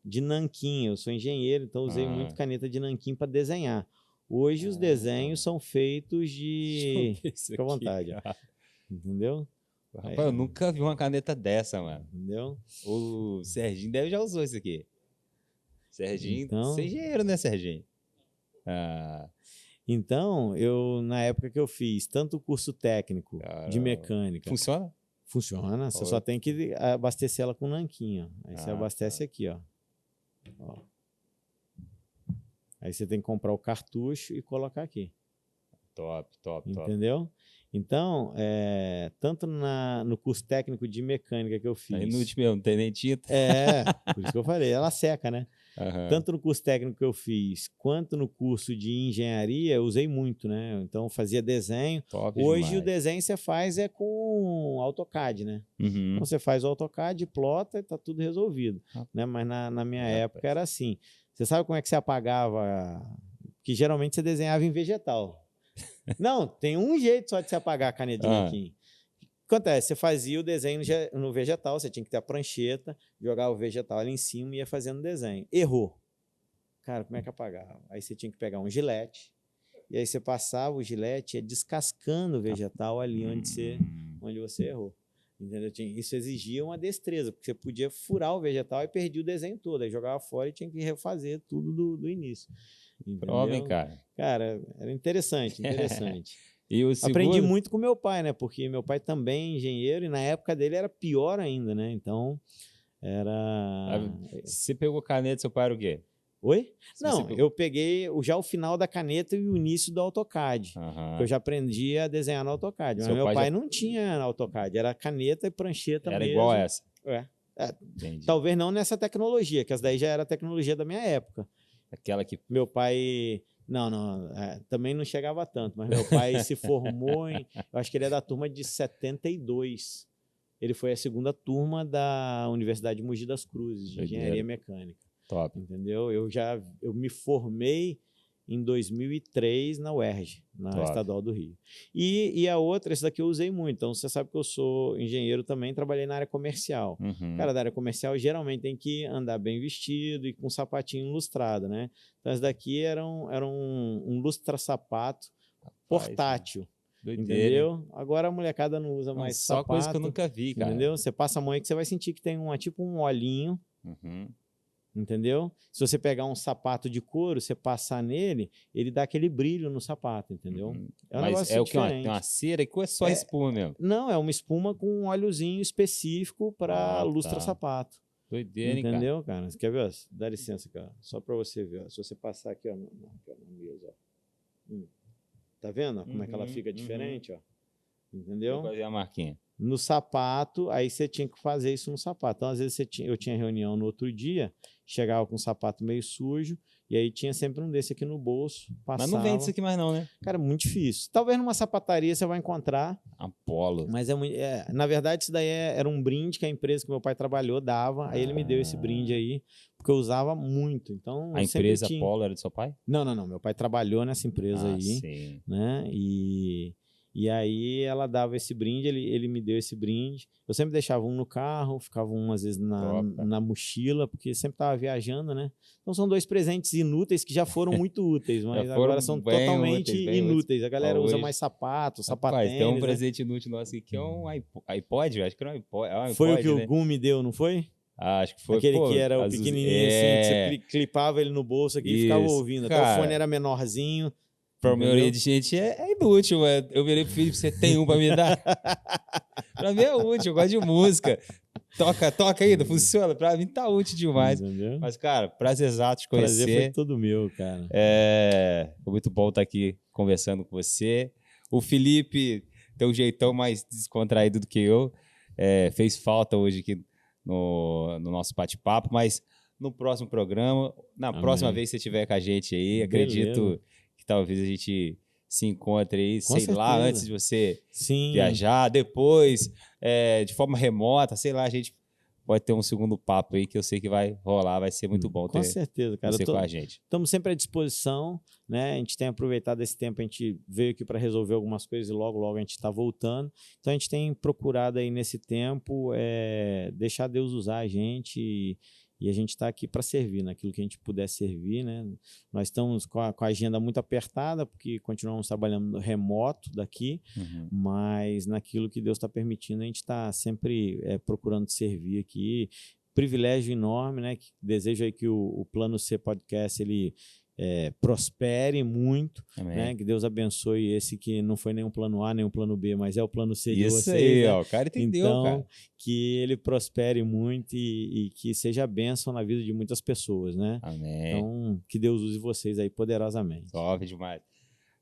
Speaker 2: de nanquim. Eu sou engenheiro, então usei muito caneta de nanquim para desenhar. Hoje os desenhos são feitos de... Fica à vontade.
Speaker 1: Cara.
Speaker 2: Entendeu?
Speaker 1: Rapaz, eu nunca vi uma caneta dessa, mano.
Speaker 2: Entendeu?
Speaker 1: O Serginho já usou isso aqui. Serginho,
Speaker 2: Então...
Speaker 1: você é engenheiro, né, Serginho?
Speaker 2: Então, na época que eu fiz tanto o curso técnico de mecânica...
Speaker 1: Funciona?
Speaker 2: Funciona. Você só tem que abastecer ela com nanquim. Aí você abastece aqui, ó. Aí você tem que comprar o cartucho e colocar aqui.
Speaker 1: Top.
Speaker 2: Entendeu? Então, tanto no curso técnico de mecânica que eu fiz...
Speaker 1: É inútil mesmo, não tem nem tinta.
Speaker 2: Por isso que eu falei, ela seca, né? Tanto no curso técnico que eu fiz, quanto no curso de engenharia, eu usei muito, né? Então, fazia desenho.
Speaker 1: Top
Speaker 2: Hoje,
Speaker 1: demais.
Speaker 2: o desenho você faz com AutoCAD, né?
Speaker 1: Então
Speaker 2: você faz o AutoCAD, plota e tá tudo resolvido. Né? Mas na minha época era assim. Você sabe como é que você apagava? Que geralmente você desenhava em vegetal. Não, tem um jeito só de você apagar a caneta de nanquim. O que acontece? Você fazia o desenho no vegetal, você tinha que ter a prancheta, jogar o vegetal ali em cima e ia fazendo o desenho. Errou. Cara, como é que apagava? Aí você tinha que pegar um gilete, e aí você passava o gilete e ia descascando o vegetal ali onde você errou. Entendeu? Isso exigia uma destreza, porque você podia furar o vegetal e perdia o desenho todo, aí jogava fora e tinha que refazer tudo do início.
Speaker 1: Provem, cara.
Speaker 2: Cara, era interessante.
Speaker 1: E o segundo...
Speaker 2: Aprendi muito com meu pai, né? Porque meu pai também é engenheiro e na época dele era pior ainda, né? Então, era...
Speaker 1: Você pegou caneta, seu pai era o quê?
Speaker 2: Oi? Não, eu peguei já o final da caneta e o início do AutoCAD. Eu já aprendi a desenhar no AutoCAD. Mas meu pai não tinha AutoCAD, era caneta e prancheta mesmo.
Speaker 1: Era igual a essa?
Speaker 2: Talvez não nessa tecnologia, que essa daí já era a tecnologia da minha época.
Speaker 1: Aquela que...
Speaker 2: Meu pai... Não, também não chegava tanto, mas meu pai se formou eu acho que ele é da turma de 72. Ele foi a segunda turma da Universidade de Mogi das Cruzes, de Engenharia Mecânica.
Speaker 1: Top.
Speaker 2: Entendeu? Eu me formei em 2003 na UERJ, na Estadual do Rio. E a outra, essa daqui eu usei muito. Então, você sabe que eu sou engenheiro também, trabalhei na área comercial. Cara, da área comercial, geralmente tem que andar bem vestido e com sapatinho lustrado, né? Então, essa daqui era um lustra-sapato portátil.
Speaker 1: Doideira,
Speaker 2: entendeu? Agora a molecada não usa mais
Speaker 1: só
Speaker 2: sapato.
Speaker 1: Coisa que eu nunca vi, cara.
Speaker 2: Entendeu? Você passa a mão aí que você vai sentir que tem tipo um olhinho. Entendeu? Se você pegar um sapato de couro, você passar nele, ele dá aquele brilho no sapato, entendeu? É um
Speaker 1: Mas
Speaker 2: negócio
Speaker 1: o que?
Speaker 2: diferente.
Speaker 1: Tem uma cera ou é só espuma mesmo?
Speaker 2: Não, é uma espuma com um óleozinho específico para lustra-sapato.
Speaker 1: Doideira, hein,
Speaker 2: entendeu, cara? Você quer ver? Dá licença, cara. Só para você ver. Se você passar aqui, ó, na mesa, ó. Tá vendo como é que ela fica diferente, ó? Entendeu?
Speaker 1: Vou fazer a marquinha.
Speaker 2: No sapato, aí você tinha que fazer isso no sapato. Então, às vezes, eu tinha reunião no outro dia, chegava com o sapato meio sujo, e aí tinha sempre um desse aqui no bolso, passava.
Speaker 1: Mas não vende isso aqui mais não, né?
Speaker 2: Cara, muito difícil. Talvez numa sapataria você vai encontrar.
Speaker 1: Apolo.
Speaker 2: Mas na verdade, isso daí era um brinde que a empresa que meu pai trabalhou dava, aí ele me deu esse brinde aí, porque eu usava muito. Então,
Speaker 1: a empresa Apolo era do seu pai?
Speaker 2: Não. Meu pai trabalhou nessa empresa aí.
Speaker 1: Sim.
Speaker 2: Né? E aí ela dava esse brinde, ele me deu esse brinde. Eu sempre deixava um no carro, ficava um às vezes na mochila, porque sempre estava viajando, né? Então são 2 presentes inúteis que já foram muito úteis, mas agora são totalmente inúteis. A galera usa mais sapato, sapatênis.
Speaker 1: Tem um presente inútil nosso aqui que é um iPod, eu acho que não é um iPod.
Speaker 2: Foi o que
Speaker 1: né?
Speaker 2: o Gum me deu, não foi?
Speaker 1: Acho que foi.
Speaker 2: Aquele que era o pequenininho assim, que você clipava ele no bolso aqui e ficava ouvindo.
Speaker 1: Cara,
Speaker 2: até o fone era menorzinho.
Speaker 1: Pra maioria de gente é inútil, mas eu virei pro Felipe, você tem um pra me dar? Pra mim é útil, eu gosto de música. Toca ainda, funciona. Pra mim tá útil demais.
Speaker 2: Entendeu?
Speaker 1: Mas, cara, prazerzato te conhecer.
Speaker 2: Prazer foi todo meu, cara.
Speaker 1: Foi muito bom estar aqui conversando com você. O Felipe tem um jeitão mais descontraído do que eu. Fez falta hoje aqui no nosso bate-papo, mas no próximo programa, na próxima vez que você estiver com a gente aí, acredito que talvez a gente se encontre aí, lá, antes de você viajar, depois, de forma remota, sei lá, a gente pode ter um segundo papo aí que eu sei que vai rolar, vai ser muito bom ter
Speaker 2: com certeza, cara.
Speaker 1: você com a gente.
Speaker 2: Estamos sempre à disposição, né? A gente tem aproveitado esse tempo, a gente veio aqui para resolver algumas coisas e logo a gente está voltando. Então a gente tem procurado aí nesse tempo deixar Deus usar a gente e a gente está aqui para servir, naquilo que a gente puder servir, né? Nós estamos com a agenda muito apertada, porque continuamos trabalhando remoto daqui, mas naquilo que Deus está permitindo, a gente está sempre procurando servir aqui. Privilégio enorme, né? Desejo aí que o Plano C Podcast, ele prospere muito, né? Que Deus abençoe esse que não foi nem um plano A, nem um plano B, mas é o plano C de vocês. Isso aí,
Speaker 1: né? O cara entendeu,
Speaker 2: então,
Speaker 1: cara.
Speaker 2: Que ele prospere muito e que seja bênção na vida de muitas pessoas, né?
Speaker 1: Amém.
Speaker 2: Então, que Deus use vocês aí poderosamente.
Speaker 1: Top demais.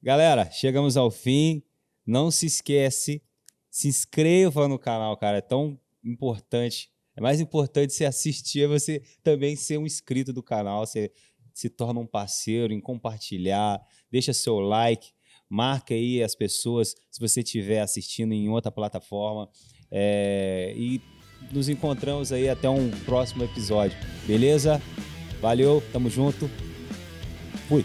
Speaker 1: Galera, chegamos ao fim. Não se esquece, se inscreva no canal, cara. É tão importante. É mais importante você assistir, é você também ser um inscrito do canal, você se torna um parceiro em compartilhar, deixa seu like, marca aí as pessoas se você estiver assistindo em outra plataforma e nos encontramos aí até um próximo episódio, beleza? Valeu, tamo junto, fui!